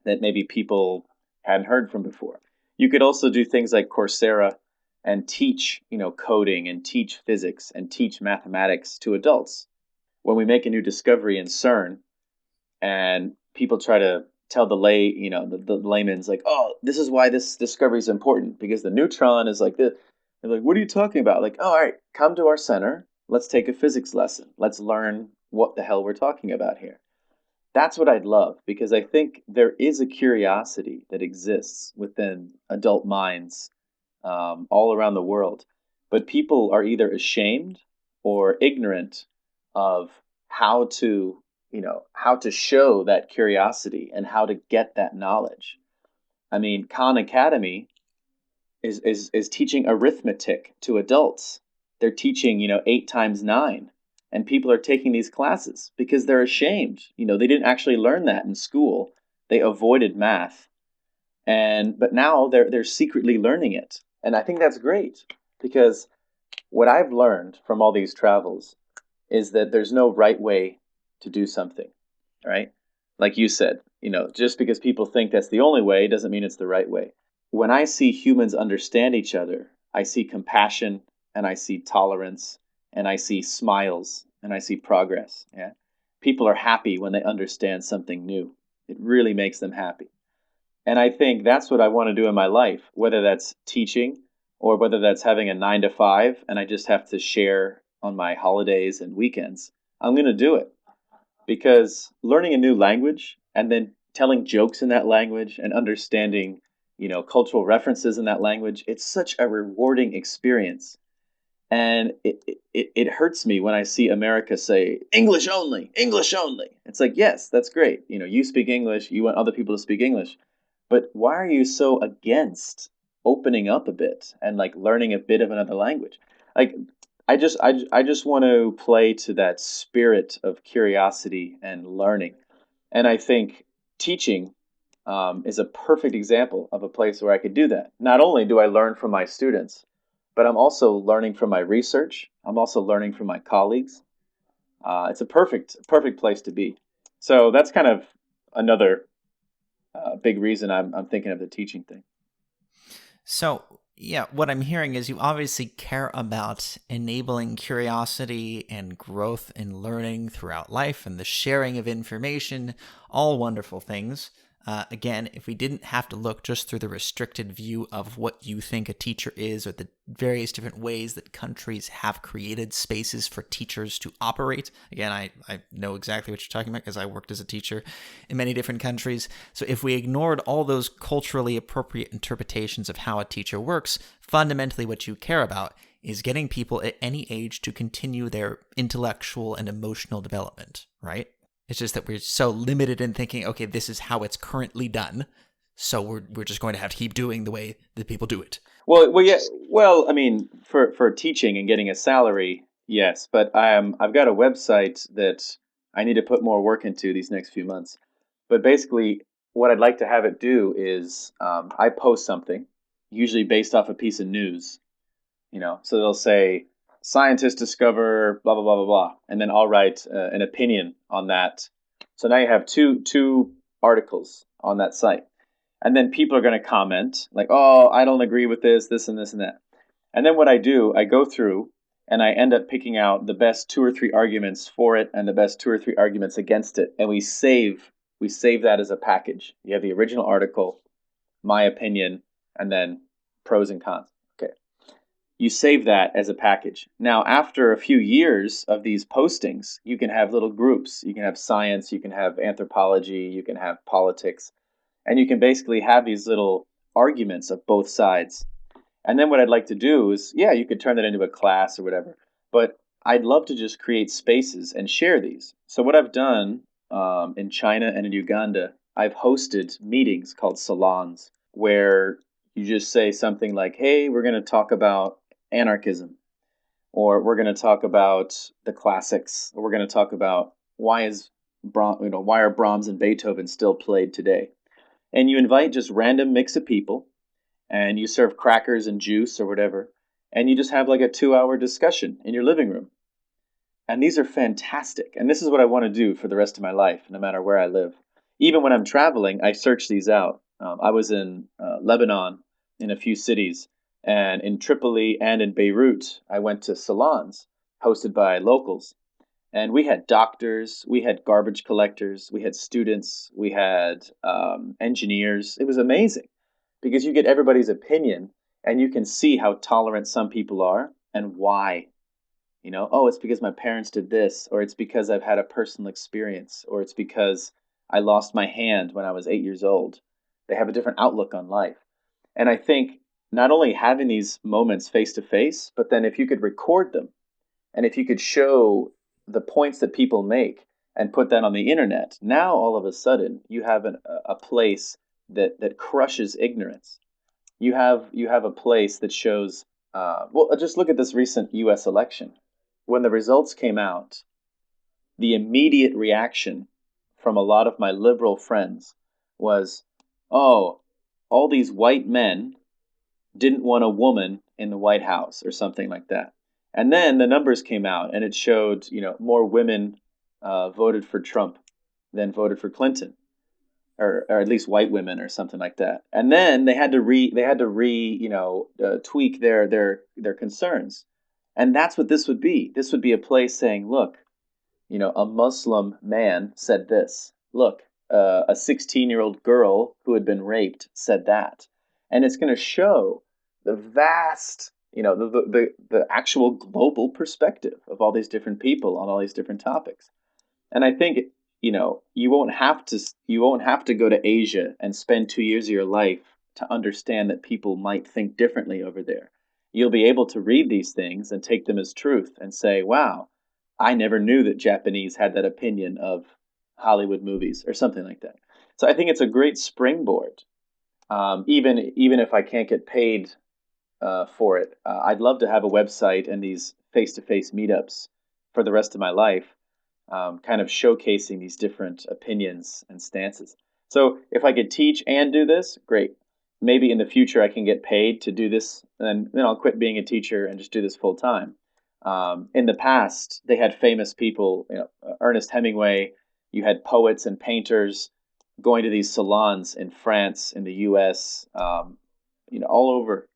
that maybe people hadn't heard from before. You could also do things like Coursera and teach, coding and teach physics and teach mathematics to adults. When we make a new discovery in CERN and people try to tell the layman's like, oh, this is why this discovery is important because the neutron is like this. They're like, what are you talking about? Like, oh, all right, come to our center. Let's take a physics lesson. Let's learn what the hell we're talking about here. That's what I'd love because I think there is a curiosity that exists within adult minds all around the world. But people are either ashamed or ignorant of how to, how to show that curiosity and how to get that knowledge. I mean, Khan Academy is teaching arithmetic to adults. They're teaching, 8 times 9. And people are taking these classes because they're ashamed. They didn't actually learn that in school. They avoided math. But now they're secretly learning it. And I think that's great because what I've learned from all these travels is that there's no right way to do something, right? Like you said, just because people think that's the only way doesn't mean it's the right way. When I see humans understand each other, I see compassion and I see tolerance and I see smiles and I see progress. Yeah. People are happy when they understand something new. It really makes them happy. And I think that's what I want to do in my life, whether that's teaching or whether that's having a 9 to 5 and I just have to share on my holidays and weekends. I'm going to do it because learning a new language and then telling jokes in that language and understanding, cultural references in that language, it's such a rewarding experience. And it hurts me when I see America say English only, English only. It's like, yes, that's great. You speak English, you want other people to speak English. but why are you so against opening up a bit and like learning a bit of another language? Like, I just want to play to that spirit of curiosity and learning. And I think teaching is a perfect example of a place where I could do that. Not only do I learn from my students, but I'm also learning from my research. I'm also learning from my colleagues. It's a perfect place to be. So that's kind of another big reason I'm thinking of the teaching thing. So, yeah, what I'm hearing is you obviously care about enabling curiosity and growth and learning throughout life and the sharing of information, all wonderful things. Again, if we didn't have to look just through the restricted view of what you think a teacher is or the various different ways that countries have created spaces for teachers to operate, again, I know exactly what you're talking about because I worked as a teacher in many different countries. So if we ignored all those culturally appropriate interpretations of how a teacher works, fundamentally what you care about is getting people at any age to continue their intellectual and emotional development, right? It's just that we're so limited in thinking, okay, this is how it's currently done. So we're just going to have to keep doing the way that people do it. Yeah. Well, I mean, for teaching and getting a salary, yes. But I've got a website that I need to put more work into these next few months. But basically, what I'd like to have it do is I post something, usually based off a piece of news. So they'll say scientists discover blah blah blah blah blah, and then I'll write an opinion on that. So now you have two articles on that site. And then people are going to comment like, "Oh, I don't agree with this and this and that." And then what I do, I go through and I end up picking out the best two or three arguments for it and the best two or three arguments against it, and we save that as a package. You have the original article, my opinion, and then pros and cons. Okay. You save that as a package. Now, after a few years of these postings, you can have little groups. You can have science, you can have anthropology, you can have politics, and you can basically have these little arguments of both sides. And then what I'd like to do is, yeah, you could turn that into a class or whatever, but I'd love to just create spaces and share these. So what I've done in China and in Uganda, I've hosted meetings called salons where you just say something like, "Hey, we're going to talk about anarchism," or "We're going to talk about the classics," or "We're going to talk about why are Brahms and Beethoven still played today?" And you invite just random mix of people and you serve crackers and juice or whatever, and you just have like a 2 hour discussion in your living room. And these are fantastic. And this is what I want to do for the rest of my life, no matter where I live. Even when I'm traveling, I search these out. I was in Lebanon in a few cities, and in Tripoli and in Beirut, I went to salons hosted by locals. And we had doctors, we had garbage collectors, we had students, we had engineers. It was amazing because you get everybody's opinion and you can see how tolerant some people are and why. Oh, it's because my parents did this, or it's because I've had a personal experience, or it's because I lost my hand when I was 8 years old. They have a different outlook on life. And I think not only having these moments face to face, but then if you could record them and if you could show the points that people make and put that on the internet, now all of a sudden you have a place that crushes ignorance. You have a place that shows. Well, just look at this recent U.S. election. When the results came out, the immediate reaction from a lot of my liberal friends was, "Oh, all these white men didn't want a woman in the White House," or something like that. And then the numbers came out, and it showed, more women voted for Trump than voted for Clinton, or at least white women, or something like that. And then they had to tweak their concerns, and that's what this would be. This would be a place saying, "Look, a Muslim man said this. Look, a 16-year-old girl who had been raped said that," and it's going to show the vast, the actual global perspective of all these different people on all these different topics. And I think you won't have to go to Asia and spend 2 years of your life to understand that people might think differently over there. You'll be able to read these things and take them as truth and say, "Wow, I never knew that Japanese had that opinion of Hollywood movies," or something like that. So I think it's a great springboard. Even if I can't get paid for it. I'd love to have a website and these face-to-face meetups for the rest of my life, kind of showcasing these different opinions and stances. So if I could teach and do this, great. Maybe in the future I can get paid to do this, and then I'll quit being a teacher and just do this full time. In the past, they had famous people, Ernest Hemingway. You had poets and painters going to these salons in France, in the U.S., all over,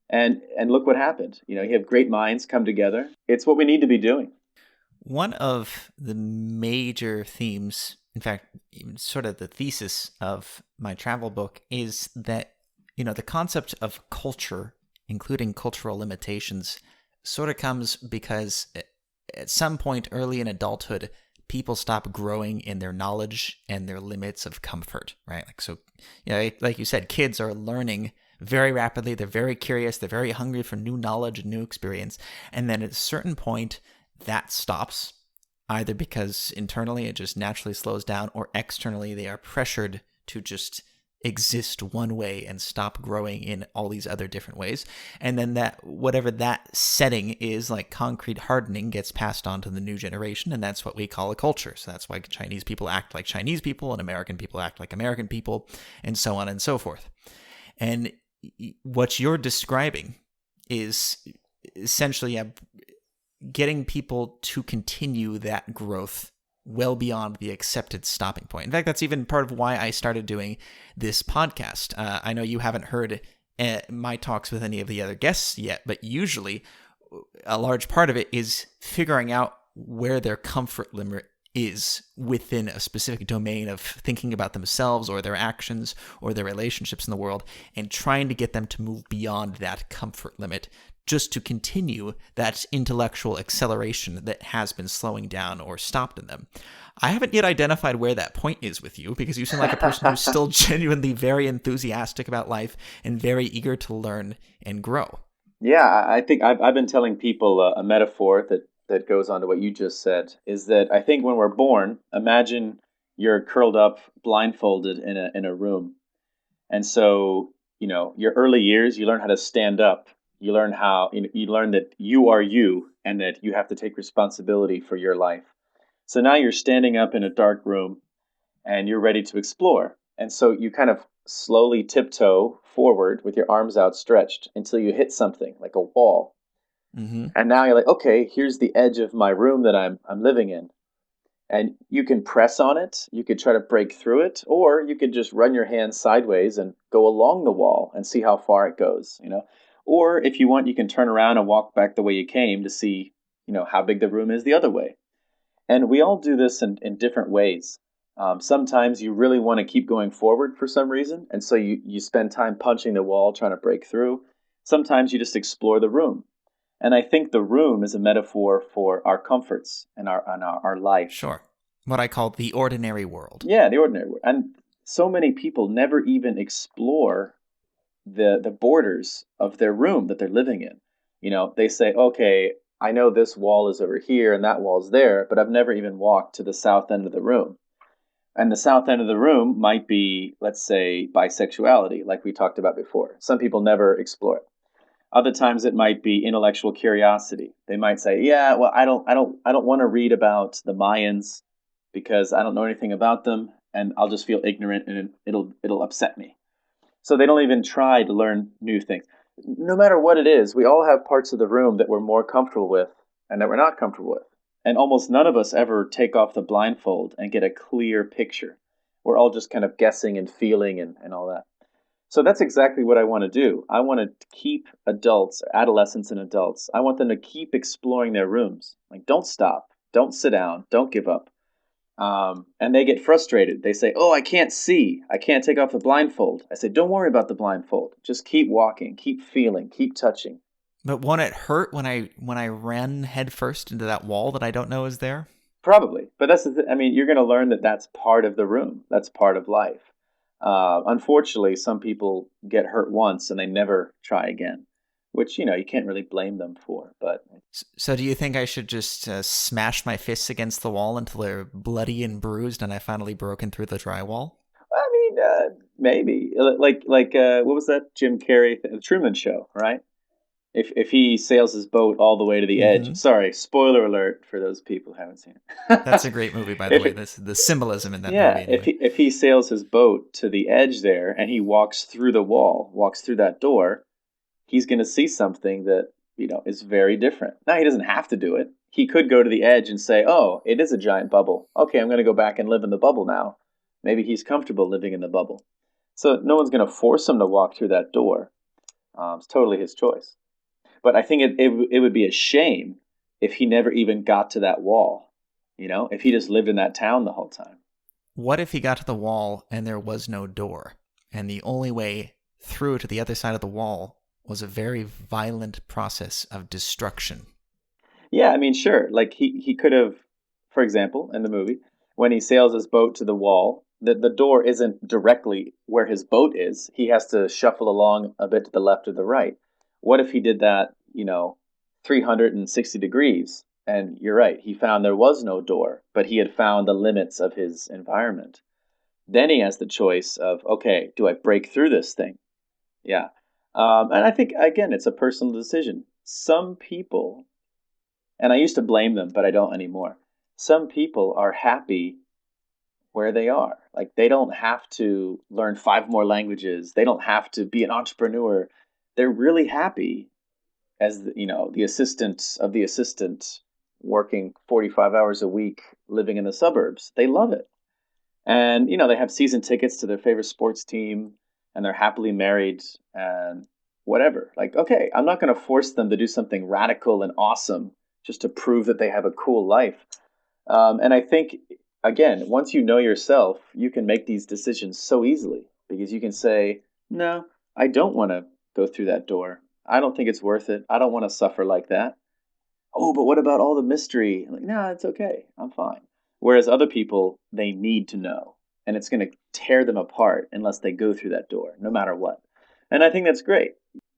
and look what happened. You have great minds come together. It's what we need to be doing. One of the major themes, in fact, even sort of the thesis of my travel book, is that, the concept of culture, including cultural limitations, sort of comes because at some point early in adulthood, people stop growing in their knowledge and their limits of comfort, right? Like you said, kids are learning very rapidly. They're very curious. They're very hungry for new knowledge and new experience. And then at a certain point, that stops, either because internally it just naturally slows down, or externally they are pressured to just exist one way and stop growing in all these other different ways. And then that, whatever that setting is, like concrete hardening, gets passed on to the new generation, and that's what we call a culture. So that's why Chinese people act like Chinese people and American people act like American people, and so on and so forth. And what you're describing is essentially getting people to continue that growth well beyond the accepted stopping point. In fact, that's even part of why I started doing this podcast. I know you haven't heard my talks with any of the other guests yet, but usually a large part of it is figuring out where their comfort limit is within a specific domain of thinking about themselves or their actions or their relationships in the world, and trying to get them to move beyond that comfort limit just to continue that intellectual acceleration that has been slowing down or stopped in them. I haven't yet identified where that point is with you, because you seem like a person who's still genuinely very enthusiastic about life and very eager to learn and grow. Yeah, I think I've been telling people a metaphor that goes on to what you just said, is that I think when we're born, imagine you're curled up, blindfolded in a room. And so, your early years, you learn how to stand up. You learn you learn that you are you, and that you have to take responsibility for your life. So now you're standing up in a dark room and you're ready to explore. And so you kind of slowly tiptoe forward with your arms outstretched until you hit something like a wall. Mm-hmm. And now you're like, okay, here's the edge of my room that I'm living in. And you can press on it, you could try to break through it, or you could just run your hand sideways and go along the wall and see how far it goes. Or if you want, you can turn around and walk back the way you came to see, how big the room is the other way. And we all do this in different ways. Sometimes you really want to keep going forward for some reason, and so you spend time punching the wall, trying to break through. Sometimes you just explore the room. And I think the room is a metaphor for our comforts and our life. Sure. What I call the ordinary world. Yeah, the ordinary world. And so many people never even explore the borders of their room that they're living in. They say, okay, I know this wall is over here and that wall's there, but I've never even walked to the south end of the room. And the south end of the room might be, let's say, bisexuality, like we talked about before. Some people never explore it. Other times it might be intellectual curiosity. They might say, "Yeah, well, I don't want to read about the Mayans because I don't know anything about them, and I'll just feel ignorant, and it'll upset me." So they don't even try to learn new things. No matter what it is, we all have parts of the room that we're more comfortable with and that we're not comfortable with. And almost none of us ever take off the blindfold and get a clear picture. We're all just kind of guessing and feeling and all that. So that's exactly what I want to do. I want to keep adults, adolescents and adults, I want them to keep exploring their rooms. Like, don't stop. Don't sit down. Don't give up. And they get frustrated. They say, "Oh, I can't see. I can't take off the blindfold." I say, "Don't worry about the blindfold. Just keep walking, keep feeling, keep touching." But won't it hurt when I ran headfirst into that wall that I don't know is there? Probably. But you're going to learn that that's part of the room. That's part of life. Unfortunately, some people get hurt once and they never try again, which, you can't really blame them for. But So do you think I should just smash my fists against the wall until they're bloody and bruised and I finally broken through the drywall? maybe what was that Jim Carrey the Truman Show, right? If he sails his boat all the way to the edge. Hmm. Sorry, spoiler alert for those people who haven't seen That's it. a great movie, by the if way. This the symbolism in that Yeah, movie, anyway. if he sails his boat to the edge there and he walks through the wall, walks through that door, he's going to see something that, is very different. Now, he doesn't have to do it. He could go to the edge and say, "Oh, it is a giant bubble. Okay, I'm going to go back and live in the bubble now." Maybe he's comfortable living in the bubble. So no one's going to force him to walk through that door. It's totally his choice. But I think it would be a shame if he never even got to that wall. If he just lived in that town the whole time. What if he got to the wall and there was no door, and the only way through to the other side of the wall was a very violent process of destruction? Yeah, I mean, sure. Like he could have, for example, in the movie, when he sails his boat to the wall, the door isn't directly where his boat is. He has to shuffle along a bit to the left or the right. What if he did that, 360 degrees? And you're right, he found there was no door, but he had found the limits of his environment. Then he has the choice of, okay, do I break through this thing? Yeah. And I think, again, it's a personal decision. Some people, and I used to blame them, but I don't anymore. Some people are happy where they are. Like they don't have to learn five more languages. They don't have to be an entrepreneur. They're really happy as the assistant of the assistant working 45 hours a week living in the suburbs. They love it. And they have season tickets to their favorite sports team and they're happily married and whatever. Like, okay, I'm not going to force them to do something radical and awesome just to prove that they have a cool life. And I think, again, once you know yourself, you can make these decisions so easily because you can say, no, I don't want to go through that door. I don't think it's worth it. I don't want to suffer like that. Oh, but what about all the mystery? I'm like, no, it's okay. I'm fine. Whereas other people, they need to know, and it's going to tear them apart unless they go through that door, no matter what. And I think that's great.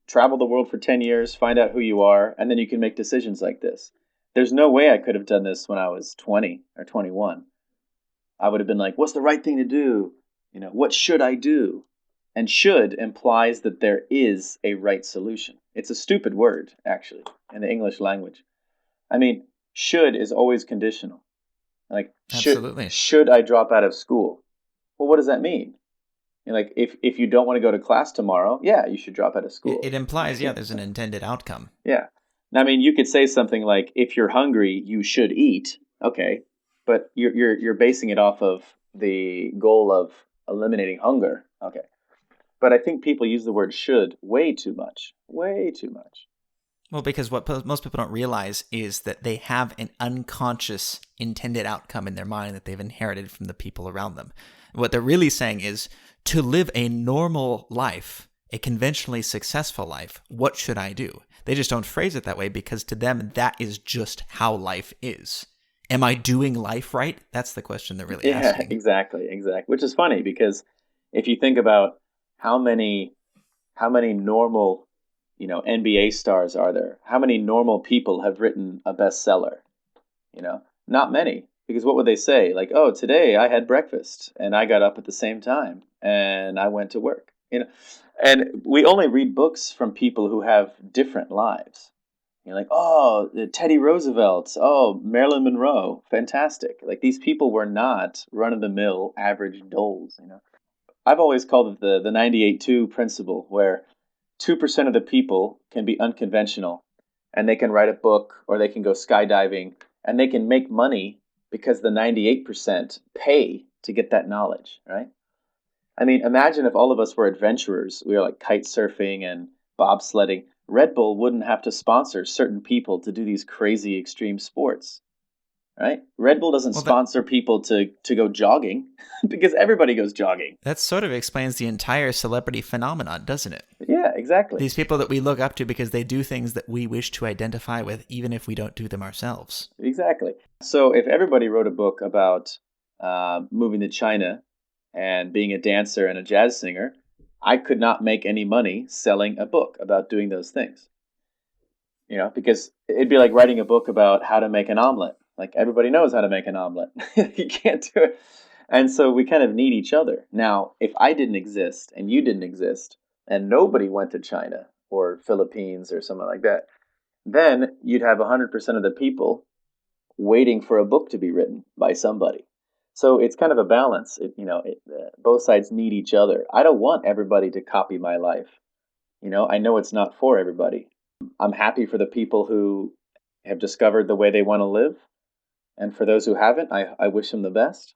Travel the world for 10 years, find out who you are, and then you can make decisions like this. There's no way I could have done this when I was 20 or 21. I would have been like, what's the right thing to do? What should I do? And should implies that there is a right solution. It's a stupid word, actually, in the English language. I mean, should is always conditional. Like, Absolutely. should I drop out of school? Well, what does that mean? Like, if you don't want to go to class tomorrow, yeah, you should drop out of school. It implies, yeah, there's an intended outcome. Yeah. I mean, you could say something like, if you're hungry, you should eat. Okay, but you're basing it off of the goal of eliminating hunger. Okay, but I think people use the word should way too much. Way too much. Well, because what most people don't realize is that they have an unconscious intended outcome in their mind that they've inherited from the people around them. What they're really saying is, to live a normal life, a conventionally successful life, what should I do? They just don't phrase it that way because to them, that is just how life is. Am I doing life right? That's the question they're really asking. Exactly. Which is funny because if you think about how many normal, NBA stars are there? How many normal people have written a bestseller? Not many. Because what would they say? Like, oh, today I had breakfast and I got up at the same time and I went to work. And we only read books from people who have different lives. You're like, oh, Teddy Roosevelt, oh, Marilyn Monroe, fantastic. Like these people were not run-of-the-mill average doles. I've always called it the 98-2 principle, where 2% of the people can be unconventional and they can write a book or they can go skydiving and they can make money because the 98% pay to get that knowledge, right? I mean, imagine if all of us were adventurers. We were like kite surfing and bobsledding. Red Bull wouldn't have to sponsor certain people to do these crazy extreme sports, right? Red Bull doesn't Well, sponsor people to go jogging because everybody goes jogging. that sort of explains the entire celebrity phenomenon, doesn't it? Yeah, exactly. These people that we look up to because they do things that we wish to identify with, even if we don't do them ourselves. Exactly. So if everybody wrote a book about moving to China and being a dancer and a jazz singer, I could not make any money selling a book about doing those things. Because it'd be like writing a book about how to make an omelet. Like everybody knows how to make an omelet. You can't do it. And so we kind of need each other. Now, if I didn't exist and you didn't exist and nobody went to China or Philippines or something like that, then you'd have 100% of the people waiting for a book to be written by somebody. So it's kind of a balance. Both sides need each other. I don't want everybody to copy my life. I know it's not for everybody. I'm happy for the people who have discovered the way they want to live. And for those who haven't, I wish them the best.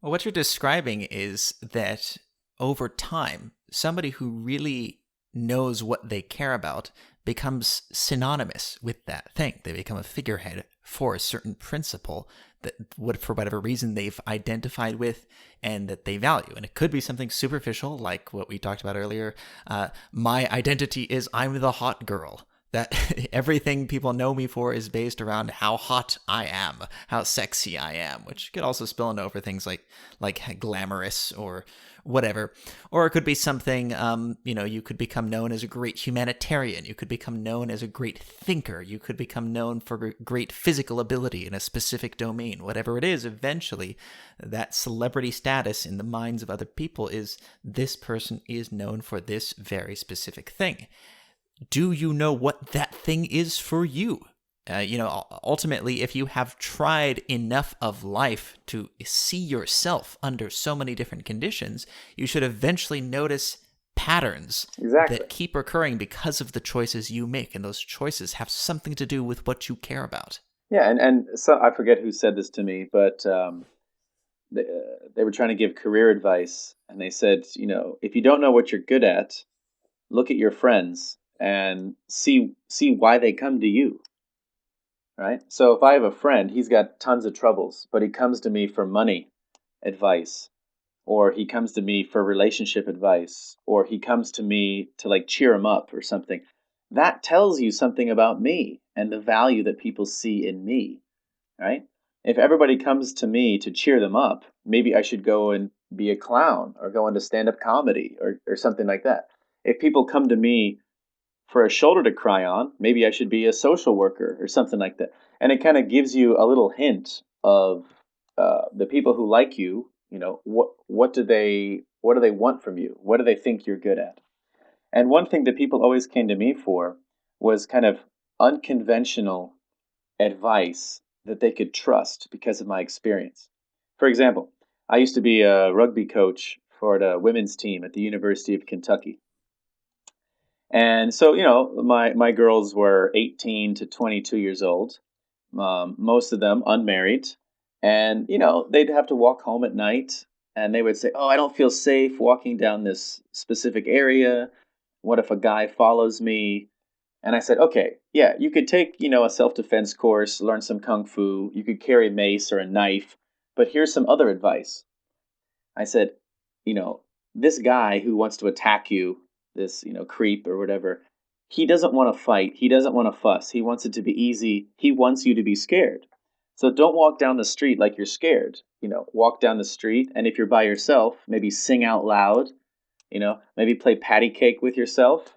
Well, what you're describing is that over time, somebody who really knows what they care about becomes synonymous with that thing. They become a figurehead for a certain principle that would, for whatever reason, they've identified with and that they value. And it could be something superficial, like what we talked about earlier. My identity is I'm the hot girl. That everything people know me for is based around how hot I am, how sexy I am, which could also spill into over things like glamorous or whatever. Or it could be something, you could become known as a great humanitarian. You could become known as a great thinker. You could become known for great physical ability in a specific domain. Whatever it is, eventually, that celebrity status in the minds of other people is this person is known for this very specific thing. Do you know what that thing is for you? Ultimately, if you have tried enough of life to see yourself under so many different conditions, you should eventually notice patterns that keep occurring because of the choices you make. And those choices have something to do with what you care about. Yeah, and so I forget who said this to me, but they were trying to give career advice. And they said, if you don't know what you're good at, look at your friends and see why they come to you, right? So if I have a friend, he's got tons of troubles, but he comes to me for money advice, or he comes to me for relationship advice, or he comes to me to like cheer him up or something. That tells you something about me and the value that people see in me, right? If everybody comes to me to cheer them up, maybe I should go and be a clown or go into stand-up comedy or something like that. If people come to me for a shoulder to cry on, maybe I should be a social worker or something like that. And it kind of gives you a little hint of the people who like you. What do they want from you? What do they think you're good at? And one thing that people always came to me for was kind of unconventional advice that they could trust because of my experience. For example, I used to be a rugby coach for the women's team at the University of Kentucky. And so, my girls were 18 to 22 years old, most of them unmarried. And, they'd have to walk home at night and they would say, "Oh, I don't feel safe walking down this specific area. What if a guy follows me?" And I said, "Okay, yeah, you could take, a self-defense course, learn some kung fu. You could carry a mace or a knife. But here's some other advice." I said, you know, "This guy who wants to attack you, this, creep or whatever, he doesn't want to fight. He doesn't want to fuss. He wants it to be easy. He wants you to be scared. So don't walk down the street like you're scared. Walk down the street. And if you're by yourself, maybe sing out loud, maybe play patty cake with yourself,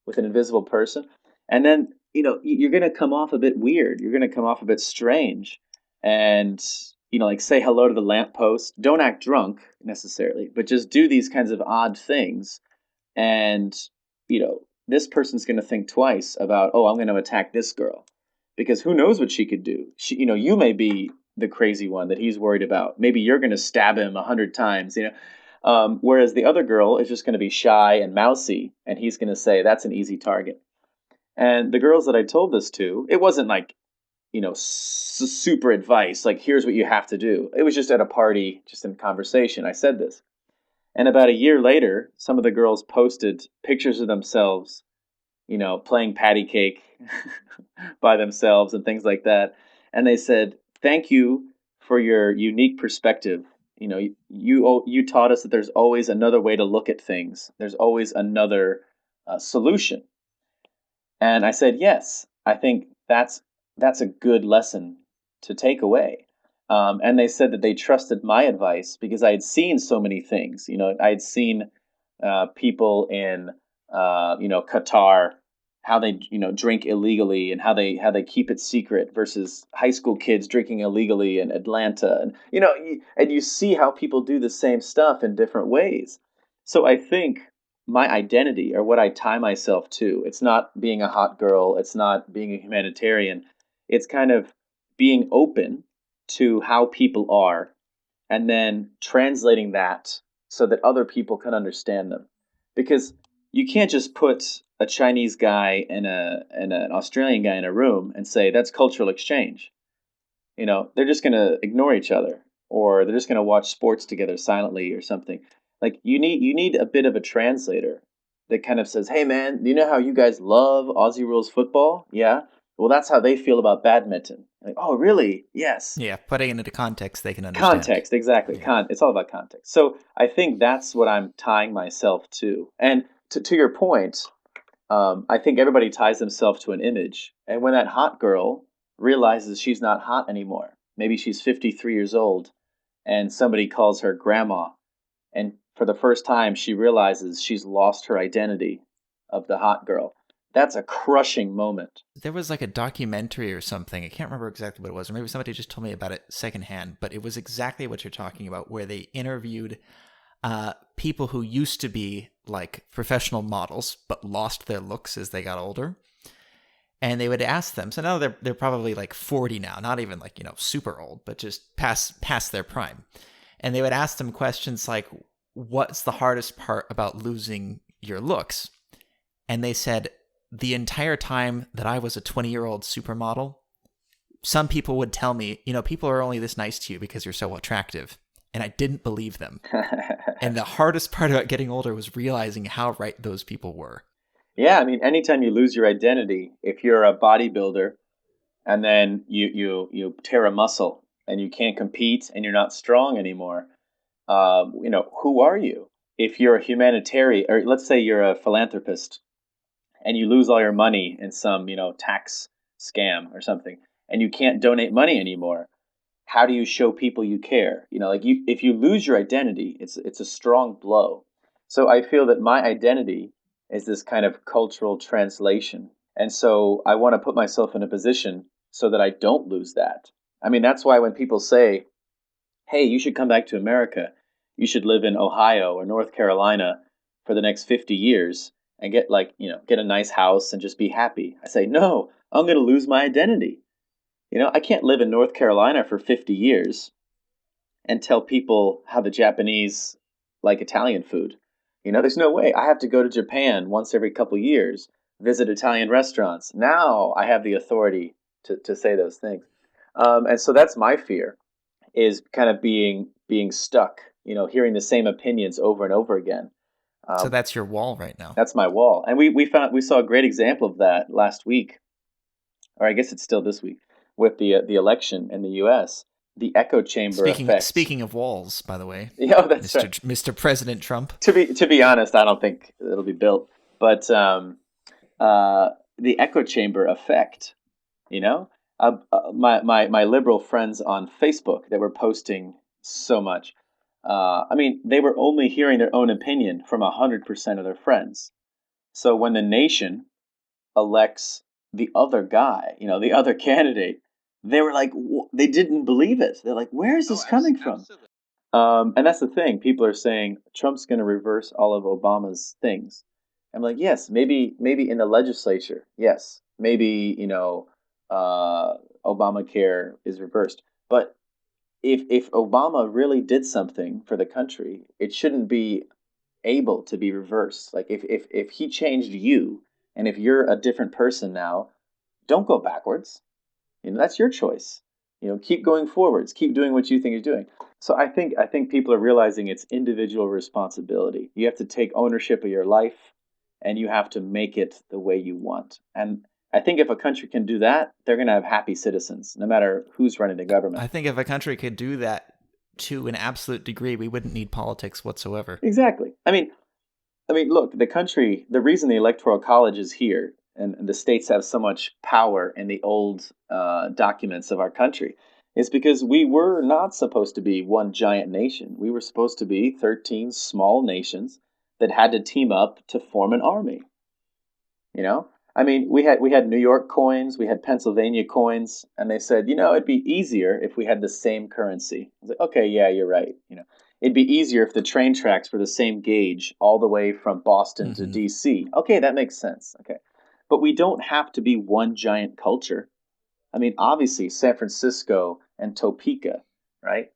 with an invisible person. And then, you're going to come off a bit weird. You're going to come off a bit strange. And, like say hello to the lamppost. Don't act drunk necessarily, but just do these kinds of odd things. And, this person's going to think twice about, oh, I'm going to attack this girl because who knows what she could do. You may be the crazy one that he's worried about. Maybe you're going to stab him 100 times, whereas the other girl is just going to be shy and mousy, and he's going to say, that's an easy target. And the girls that I told this to, it wasn't like, super advice, like, here's what you have to do. It was just at a party, just in conversation. I said this. And about a year later, some of the girls posted pictures of themselves, playing patty cake by themselves and things like that. And they said, "Thank you for your unique perspective. You taught us that there's always another way to look at things. There's always another solution." And I said, "Yes, I think that's a good lesson to take away." And they said that they trusted my advice because I had seen so many things. I had seen people in, Qatar how they drink illegally and how they keep it secret versus high school kids drinking illegally in Atlanta, and you see how people do the same stuff in different ways. So I think my identity, or what I tie myself to, it's not being a hot girl, it's not being a humanitarian, it's kind of being open to how people are, and then translating that so that other people can understand them. Because you can't just put a Chinese guy and an Australian guy in a room and say that's cultural exchange. They're just going to ignore each other, or they're just going to watch sports together silently or something. Like you need a bit of a translator that kind of says, "Hey man, you know how you guys love Aussie rules football? Yeah. Well, that's how they feel about badminton." Like, "Oh, really? Yes." Yeah, putting it into context they can understand. Context, exactly. Yeah. It's all about context. So I think that's what I'm tying myself to. And to your point, I think everybody ties themselves to an image. And when that hot girl realizes she's not hot anymore, maybe she's 53 years old and somebody calls her grandma, and for the first time she realizes she's lost her identity of the hot girl. That's a crushing moment. There was like a documentary or something. I can't remember exactly what it was, or maybe somebody just told me about it secondhand, but it was exactly what you're talking about, where they interviewed people who used to be like professional models but lost their looks as they got older. And they would ask them, so now they're probably like 40 now, not even like, super old, but just past their prime. And they would ask them questions like, what's the hardest part about losing your looks? And they said, the entire time that I was a 20-year-old supermodel, some people would tell me, people are only this nice to you because you're so attractive. And I didn't believe them. And the hardest part about getting older was realizing how right those people were. Yeah, I mean, anytime you lose your identity, if you're a bodybuilder and then you tear a muscle and you can't compete and you're not strong anymore, who are you? If you're a humanitarian, or let's say you're a philanthropist and you lose all your money in some, tax scam or something, and you can't donate money anymore, how do you show people you care? If you lose your identity, it's a strong blow. So I feel that my identity is this kind of cultural translation. And so I want to put myself in a position so that I don't lose that. I mean, that's why when people say, "Hey, you should come back to America. You should live in Ohio or North Carolina for the next 50 years and get a nice house and just be happy." I say, "No, I'm going to lose my identity. I can't live in North Carolina for 50 years and tell people how the Japanese like Italian food. There's no way. I have to go to Japan once every couple years, visit Italian restaurants. Now I have the authority to say those things." And so that's my fear, is kind of being stuck, hearing the same opinions over and over again. So that's your wall right now. That's my wall. And we saw a great example of that last week, or I guess it's still this week, with the election in the U.S. The echo chamber effect. Speaking of walls, by the way, Yeah, that's Mr. right. Mr. President Trump. To be honest, I don't think it'll be built, but the echo chamber effect. My liberal friends on Facebook that were posting so much. I mean, they were only hearing their own opinion from 100% of their friends. So when the nation elects the other guy, the other candidate, they were like, they didn't believe it. They're like, where is this coming from? Absolutely. And that's the thing. People are saying Trump's going to reverse all of Obama's things. I'm like, yes, maybe in the legislature, yes, maybe Obamacare is reversed. But if Obama really did something for the country, it shouldn't be able to be reversed. Like if he changed you, and if you're a different person now, don't go backwards. That's your choice. Keep going forwards. Keep doing what you think you're doing. So I think people are realizing it's individual responsibility. You have to take ownership of your life, and you have to make it the way you want. And I think if a country can do that, they're going to have happy citizens, no matter who's running the government. I think if a country could do that to an absolute degree, we wouldn't need politics whatsoever. Exactly. I mean, look, the reason the Electoral College is here and the states have so much power in the old documents of our country is because we were not supposed to be one giant nation. We were supposed to be 13 small nations that had to team up to form an army. You know, I mean, we had New York coins, we had Pennsylvania coins, and they said, it'd be easier if we had the same currency. I was like, okay, yeah, you're right. It'd be easier if the train tracks were the same gauge all the way from Boston to Hmm. DC. Okay, that makes sense. Okay. But we don't have to be one giant culture. I mean, obviously, San Francisco and Topeka, right?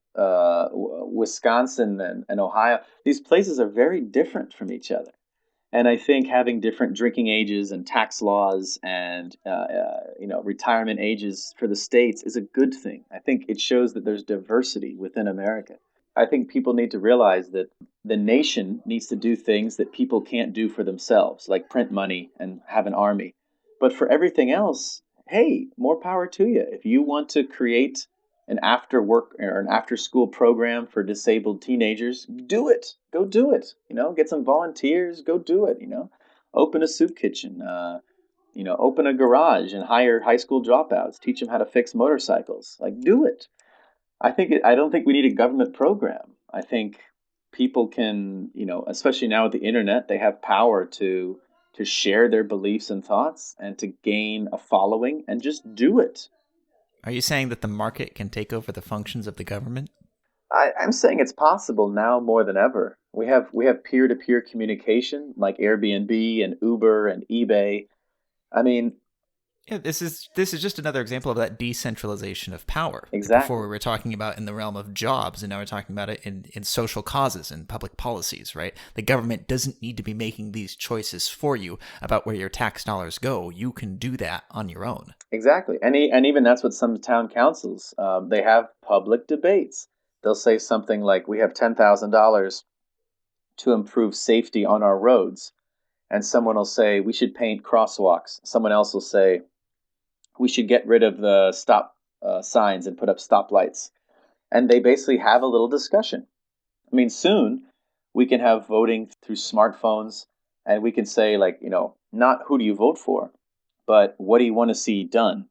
Wisconsin and Ohio, these places are very different from each other. And I think having different drinking ages and tax laws and retirement ages for the states is a good thing. I think it shows that there's diversity within America. I think people need to realize that the nation needs to do things that people can't do for themselves, like print money and have an army. But for everything else, hey, more power to you. If you want to create an after work or an after school program for disabled teenagers, do it. Go do it. Get some volunteers, go do it. Open a soup kitchen, open a garage and hire high school dropouts, teach them how to fix motorcycles. Like, do it. I don't think we need a government program. I think people can, especially now with the internet, they have power to share their beliefs and thoughts and to gain a following and just do it. Are you saying that the market can take over the functions of the government? I'm saying it's possible now more than ever. We have peer-to-peer communication like Airbnb and Uber and eBay. I mean, Yeah, this is just another example of that decentralization of power. Like before, exactly. we were talking about in the realm of jobs, and now we're talking about it in social causes and public policies, right? The government doesn't need to be making these choices for you about where your tax dollars go. You can do that on your own. Exactly. And even that's what some town councils, they have public debates. They'll say something like, we have $10,000 to improve safety on our roads. And someone will say, we should paint crosswalks. Someone else will say, we should get rid of the stop signs and put up stoplights. And they basically have a little discussion. I mean, soon we can have voting through smartphones and we can say, like, not who do you vote for, but what do you want to see done,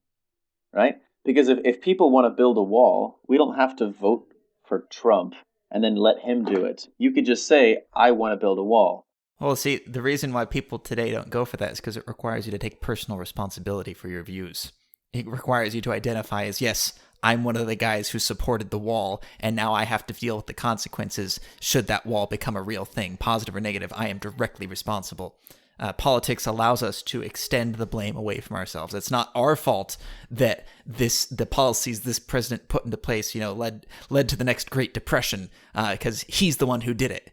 right? Because if people want to build a wall, we don't have to vote for Trump and then let him do it. You could just say, I want to build a wall. Well, see, the reason why people today don't go for that is because it requires you to take personal responsibility for your views. It requires you to identify as, yes, I'm one of the guys who supported the wall, and now I have to deal with the consequences should that wall become a real thing, positive or negative. I am directly responsible. Politics allows us to extend the blame away from ourselves. It's not our fault that the policies this president put into place, led to the next Great Depression, because he's the one who did it.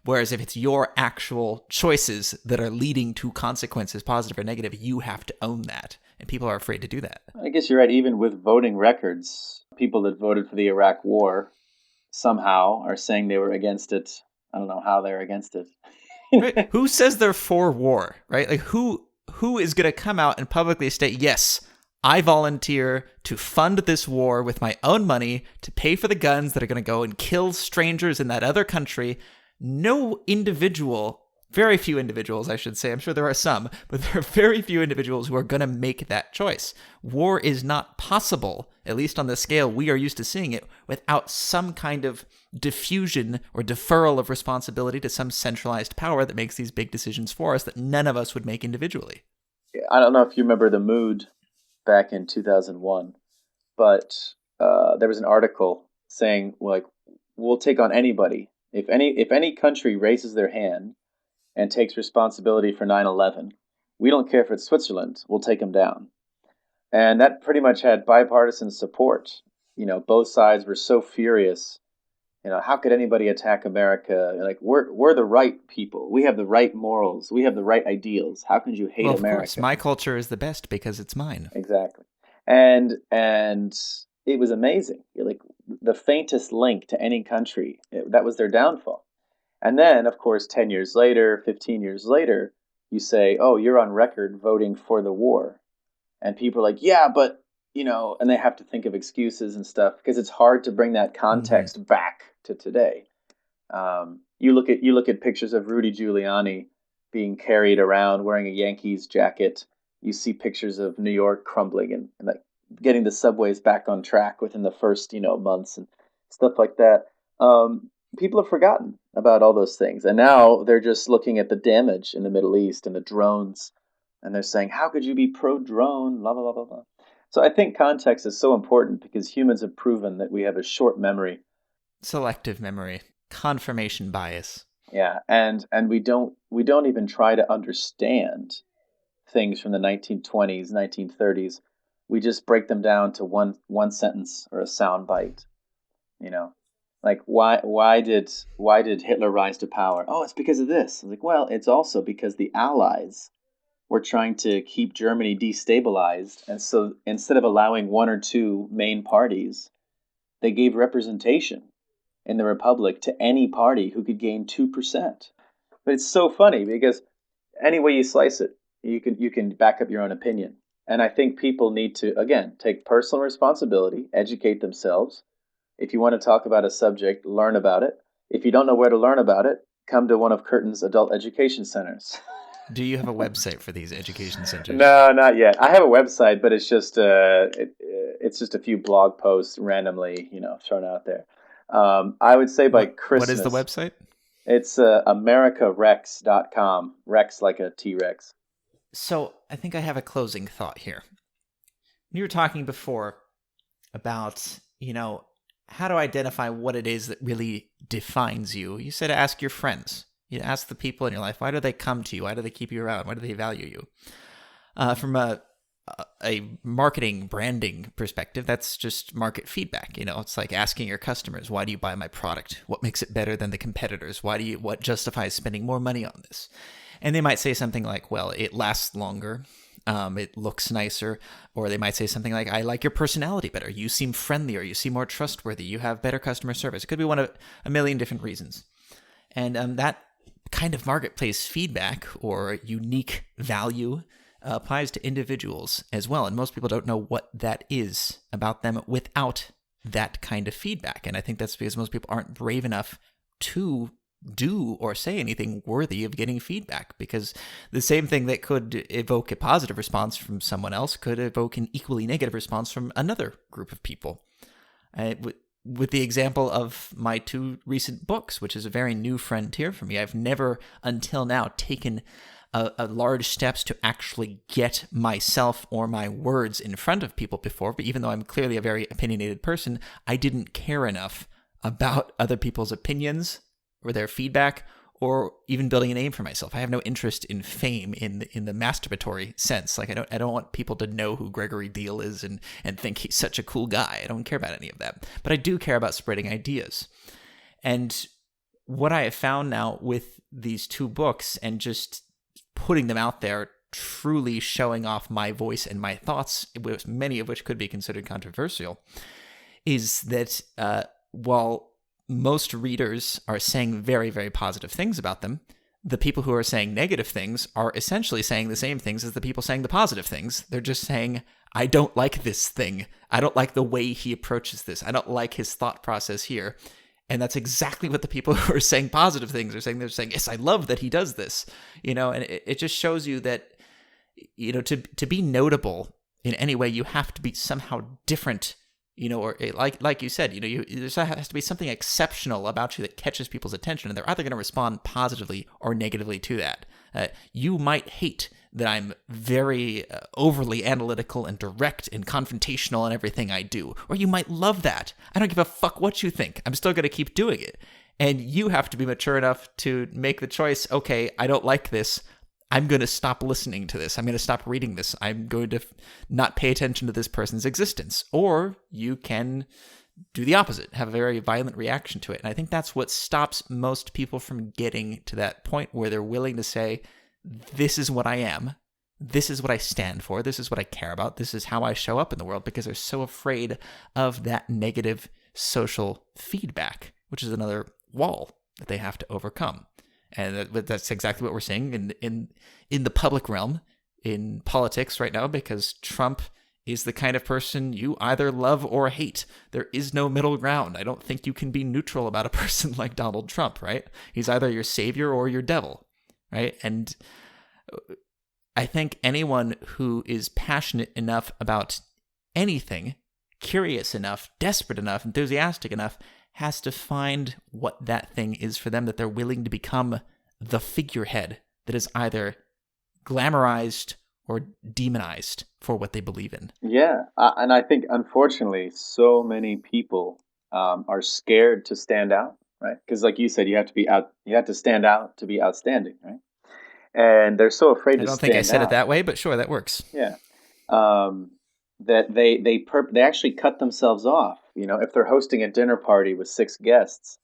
Whereas if it's your actual choices that are leading to consequences, positive or negative, you have to own that, and people are afraid to do that. I guess you're right. Even with voting records, people that voted for the Iraq War somehow are saying they were against it. I don't know how they're against it. Right? Who says they're for war? Right? Like who is going to come out and publicly state, yes, I volunteer to fund this war with my own money to pay for the guns that are going to go and kill strangers in that other country? No individual, very few individuals, I should say, I'm sure there are some, but there are very few individuals who are going to make that choice. War is not possible, at least on the scale we are used to seeing it, without some kind of diffusion or deferral of responsibility to some centralized power that makes these big decisions for us that none of us would make individually. I don't know if you remember the mood back in 2001, but there was an article saying, like, we'll take on anybody. If any country raises their hand and takes responsibility for 9/11, we don't care if it's Switzerland, we'll take them down. And that pretty much had bipartisan support. Both sides were so furious. How could anybody attack America? Like, we're the right people. We have the right morals. We have the right ideals. How could you hate Well, of course, America? my culture is the best because it's mine. Exactly. And it was amazing. Like, the faintest link to any country, that was their downfall. And then, of course, 10 years later, 15 years later, you say, oh, you're on record voting for the war. And people are like, yeah, but, and they have to think of excuses and stuff because it's hard to bring that Mm-hmm. context back to today. You look at pictures of Rudy Giuliani being carried around wearing a Yankees jacket. You see pictures of New York crumbling and like getting the subways back on track within the first months and stuff like that. People have forgotten about all those things, and now they're just looking at the damage in the Middle East and the drones. And they're saying, how could you be pro-drone, blah, blah, blah, blah, blah. So I think context is so important because humans have proven that we have a short memory. Selective memory, confirmation bias. Yeah, and we don't even try to understand things from the 1920s, 1930s. We just break them down to one sentence or a sound bite, you know. Like why did Hitler rise to power? Oh, it's because of this. I'm like, well, it's also because the Allies were trying to keep Germany destabilized, and so instead of allowing one or two main parties, they gave representation in the Republic to any party who could gain 2%. But it's so funny because any way you slice it, you can back up your own opinion. And I think people need to, again, take personal responsibility, educate themselves. If you want to talk about a subject, learn about it. If you don't know where to learn about it, come to one of Curtin's adult education centers. Do you have a website for these education centers? No, not yet. I have a website, but it's just a few blog posts randomly, thrown out there. I would say by What is the Christmas, website? it's AmericaRex.com. Rex like a T-Rex. So I think I have a closing thought here. You were talking before about, how to identify what it is that really defines you. You said ask your friends. You ask the people in your life, why do they come to you? Why do they keep you around? Why do they value you? From a marketing, branding perspective, that's just market feedback. It's like asking your customers, why do you buy my product? What makes it better than the competitors? What justifies spending more money on this? And they might say something like, well, it lasts longer. It looks nicer. Or they might say something like, I like your personality better. You seem friendlier. You seem more trustworthy. You have better customer service. It could be one of a million different reasons. And that kind of marketplace feedback or unique value applies to individuals as well. And most people don't know what that is about them without that kind of feedback. And I think that's because most people aren't brave enough to do or say anything worthy of getting feedback, because the same thing that could evoke a positive response from someone else could evoke an equally negative response from another group of people. With the example of my two recent books, which is a very new frontier for me. I've never until now taken a large steps to actually get myself or my words in front of people before, but even though I'm clearly a very opinionated person, I didn't care enough about other people's opinions or their feedback or even building a name for myself. I have no interest in fame in the masturbatory sense. Like I don't want people to know who Gregory Deal is and think he's such a cool guy. I don't care about any of that. But I do care about spreading ideas. And what I have found now with these two books and just putting them out there, truly showing off my voice and my thoughts, many of which could be considered controversial, is that while most readers are saying very, very positive things about them, the people who are saying negative things are essentially saying the same things as the people saying the positive things. They're just saying, I don't like this thing. I don't like the way he approaches this. I don't like his thought process here. And that's exactly what the people who are saying positive things are saying. They're saying, yes, I love that he does this. And it just shows you that, to be notable in any way, you have to be somehow different. Or like you said, there has to be something exceptional about you that catches people's attention, and they're either going to respond positively or negatively to that. You might hate that I'm very overly analytical and direct and confrontational in everything I do, or you might love that. I don't give a fuck what you think. I'm still going to keep doing it. And you have to be mature enough to make the choice, okay, I don't like this. I'm going to stop listening to this. I'm going to stop reading this. I'm going to not pay attention to this person's existence. Or you can do the opposite, have a very violent reaction to it. And I think that's what stops most people from getting to that point where they're willing to say, this is what I am. This is what I stand for. This is what I care about. This is how I show up in the world, because they're so afraid of that negative social feedback, which is another wall that they have to overcome. And that's exactly what we're seeing in the public realm, in politics right now, because Trump is the kind of person you either love or hate. There is no middle ground. I don't think you can be neutral about a person like Donald Trump, right? He's either your savior or your devil, right? And I think anyone who is passionate enough about anything, curious enough, desperate enough, enthusiastic enough, has to find what that thing is for them, that they're willing to become the figurehead that is either glamorized or demonized for what they believe in. Yeah, and I think unfortunately, so many people are scared to stand out, right? Because, like you said, you have to be out. You have to stand out to be outstanding, right? And they're so afraid I to don't think I stand said it out. that way, but sure, that works. Yeah, that they actually cut themselves off. If they're hosting a dinner party with 6 guests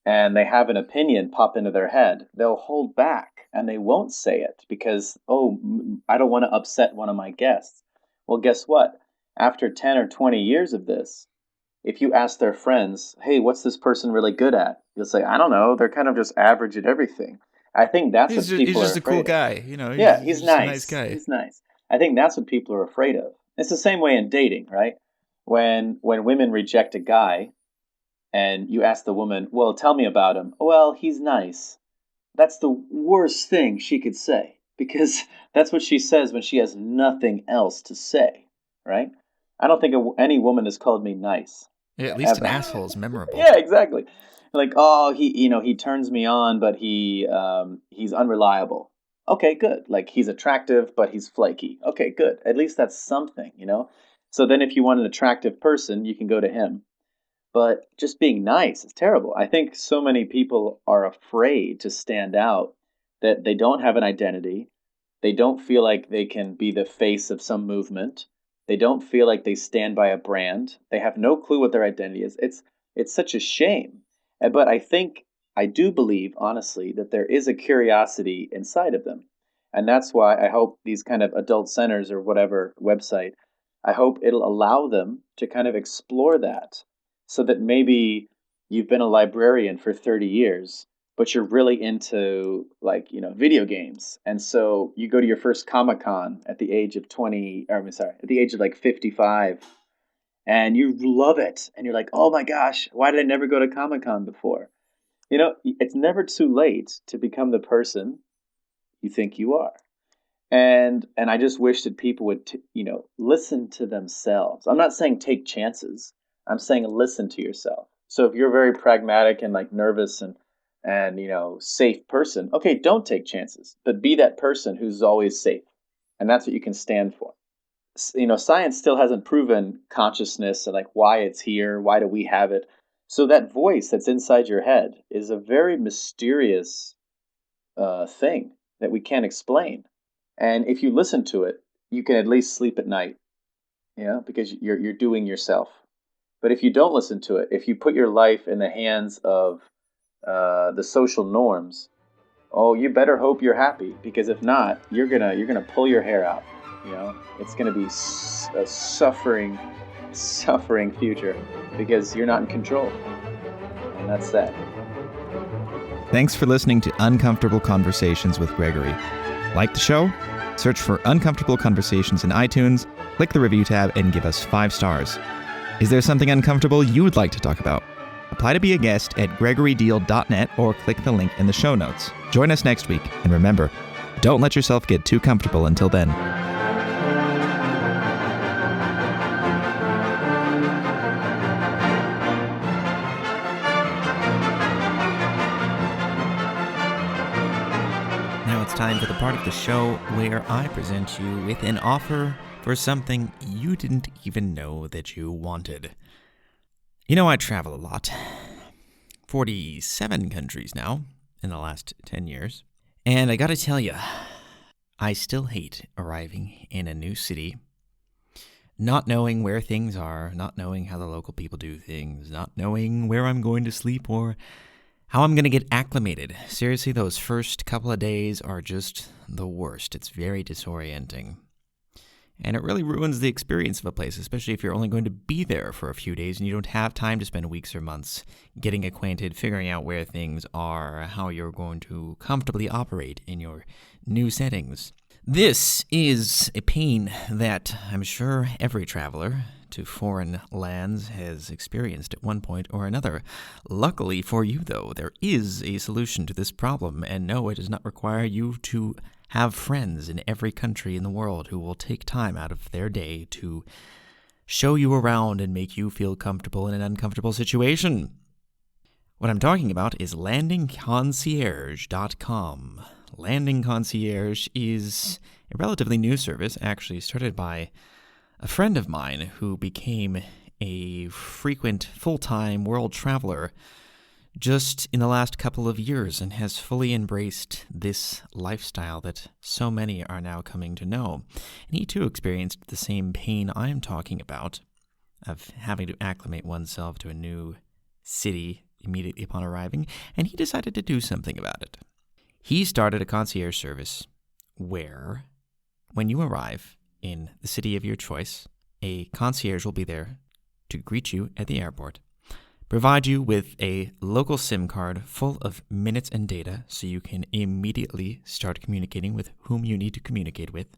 and they have an opinion pop into their head, they'll hold back and they won't say it because, I don't want to upset one of my guests. Well, guess what? After 10 or 20 years of this, if you ask their friends, hey, what's this person really good at? You'll say, I don't know. They're kind of just average at everything. I think that's what He's people are just a cool afraid of. guy. Yeah, He's he's just a nice nice. guy. He's nice. I think that's what people are afraid of. It's the same way in dating, right? When women reject a guy and you ask the woman, well, tell me about him. Well, he's nice. That's the worst thing she could say because that's what she says when she has nothing else to say, right? I don't think any woman has called me nice Yeah, at least an ever. asshole is memorable. Yeah, exactly. Like, oh, he turns me on, but he's unreliable. Okay, good. Like he's attractive, but he's flaky. Okay, good. At least that's something. So then if you want an attractive person, you can go to him. But just being nice is terrible. I think so many people are afraid to stand out that they don't have an identity. They don't feel like they can be the face of some movement. They don't feel like they stand by a brand. They have no clue what their identity is. It's such a shame. But I do believe honestly that there is a curiosity inside of them. And that's why I hope these kind of adult centers or whatever website, I hope it'll allow them to kind of explore that so that maybe you've been a librarian for 30 years, but you're really into video games. And so you go to your first Comic-Con at the age of 20, or I'm sorry, at the age of like 55, and you love it. And you're like, oh my gosh, why did I never go to Comic-Con before? It's never too late to become the person you think you are. And I just wish that people would listen to themselves. I'm not saying take chances. I'm saying listen to yourself. So if you're a very pragmatic and like nervous and safe person, okay, don't take chances, but be that person who's always safe. And that's what you can stand for. Science still hasn't proven consciousness and like why it's here, why do we have it? So that voice that's inside your head is a very mysterious thing that we can't explain. And if you listen to it, you can at least sleep at night, because you're doing yourself. But if you don't listen to it, if you put your life in the hands of the social norms, oh, you better hope you're happy, because if not, you're gonna pull your hair out. It's gonna be a suffering future because you're not in control, and that's sad. Thanks for listening to Uncomfortable Conversations with Gregory. Like the show? Search for Uncomfortable Conversations in iTunes, click the review tab, and give us 5 stars. Is there something uncomfortable you would like to talk about? Apply to be a guest at gregorydeal.net or click the link in the show notes. Join us next week, and remember, don't let yourself get too comfortable until then. Now it's time for the part of the show where I present you with an offer for something you didn't even know that you wanted. I travel a lot. 47 countries now in the last 10 years. And I gotta tell you, I still hate arriving in a new city, not knowing where things are, not knowing how the local people do things, not knowing where I'm going to sleep or how I'm going to get acclimated. Seriously, those first couple of days are just the worst. It's very disorienting. And it really ruins the experience of a place, especially if you're only going to be there for a few days and you don't have time to spend weeks or months getting acquainted, figuring out where things are, how you're going to comfortably operate in your new settings. This is a pain that I'm sure every traveler to foreign lands has experienced at one point or another. Luckily for you, though, there is a solution to this problem, and no, it does not require you to have friends in every country in the world who will take time out of their day to show you around and make you feel comfortable in an uncomfortable situation. What I'm talking about is landingconcierge.com. Landing Concierge is a relatively new service, actually started by a friend of mine who became a frequent full-time world traveler just in the last couple of years and has fully embraced this lifestyle that so many are now coming to know. And he too experienced the same pain I'm talking about of having to acclimate oneself to a new city immediately upon arriving, and he decided to do something about it. He started a concierge service where, when you arrive in the city of your choice, a concierge will be there to greet you at the airport, provide you with a local SIM card full of minutes and data so you can immediately start communicating with whom you need to communicate with,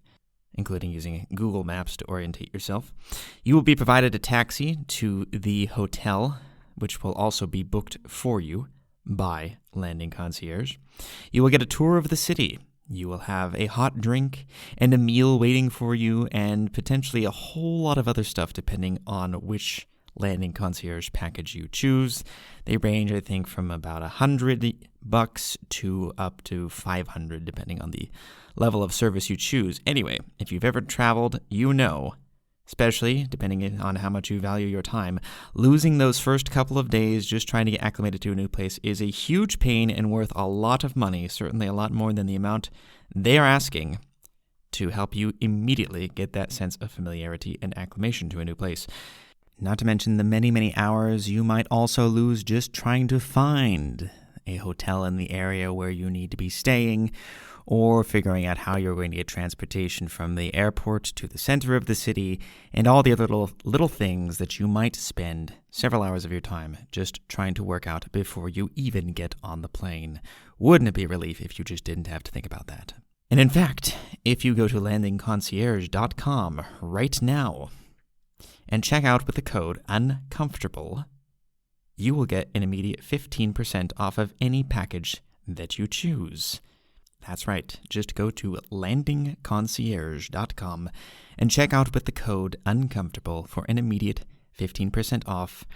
including using Google Maps to orientate yourself. You will be provided a taxi to the hotel, which will also be booked for you by Landing Concierge. You will get a tour of the city. You will have a hot drink and a meal waiting for you, and potentially a whole lot of other stuff depending on which Landing Concierge package you choose. They range, I think, from about $100 to up to $500, depending on the level of service you choose. Anyway, if you've ever traveled, you know, especially depending on how much you value your time, losing those first couple of days just trying to get acclimated to a new place is a huge pain and worth a lot of money, certainly a lot more than the amount they are asking to help you immediately get that sense of familiarity and acclimation to a new place. Not to mention the many, many hours you might also lose just trying to find a hotel in the area where you need to be staying, or figuring out how you're going to get transportation from the airport to the center of the city, and all the other little things that you might spend several hours of your time just trying to work out before you even get on the plane. Wouldn't it be a relief if you just didn't have to think about that? And in fact, if you go to landingconcierge.com right now and check out with the code UNCOMFORTABLE, you will get an immediate 15% off of any package that you choose. That's right, just go to landingconcierge.com and check out with the code UNCOMFORTABLE for an immediate 15% off.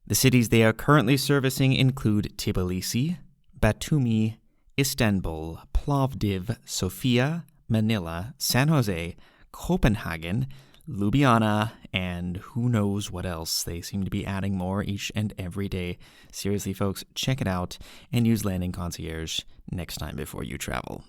The cities they are currently servicing include Tbilisi, Batumi, Istanbul, Plovdiv, Sofia, Manila, San Jose, Copenhagen, Ljubljana, and who knows what else. They seem to be adding more each and every day. Seriously, folks, check it out and use Landing Concierge next time before you travel.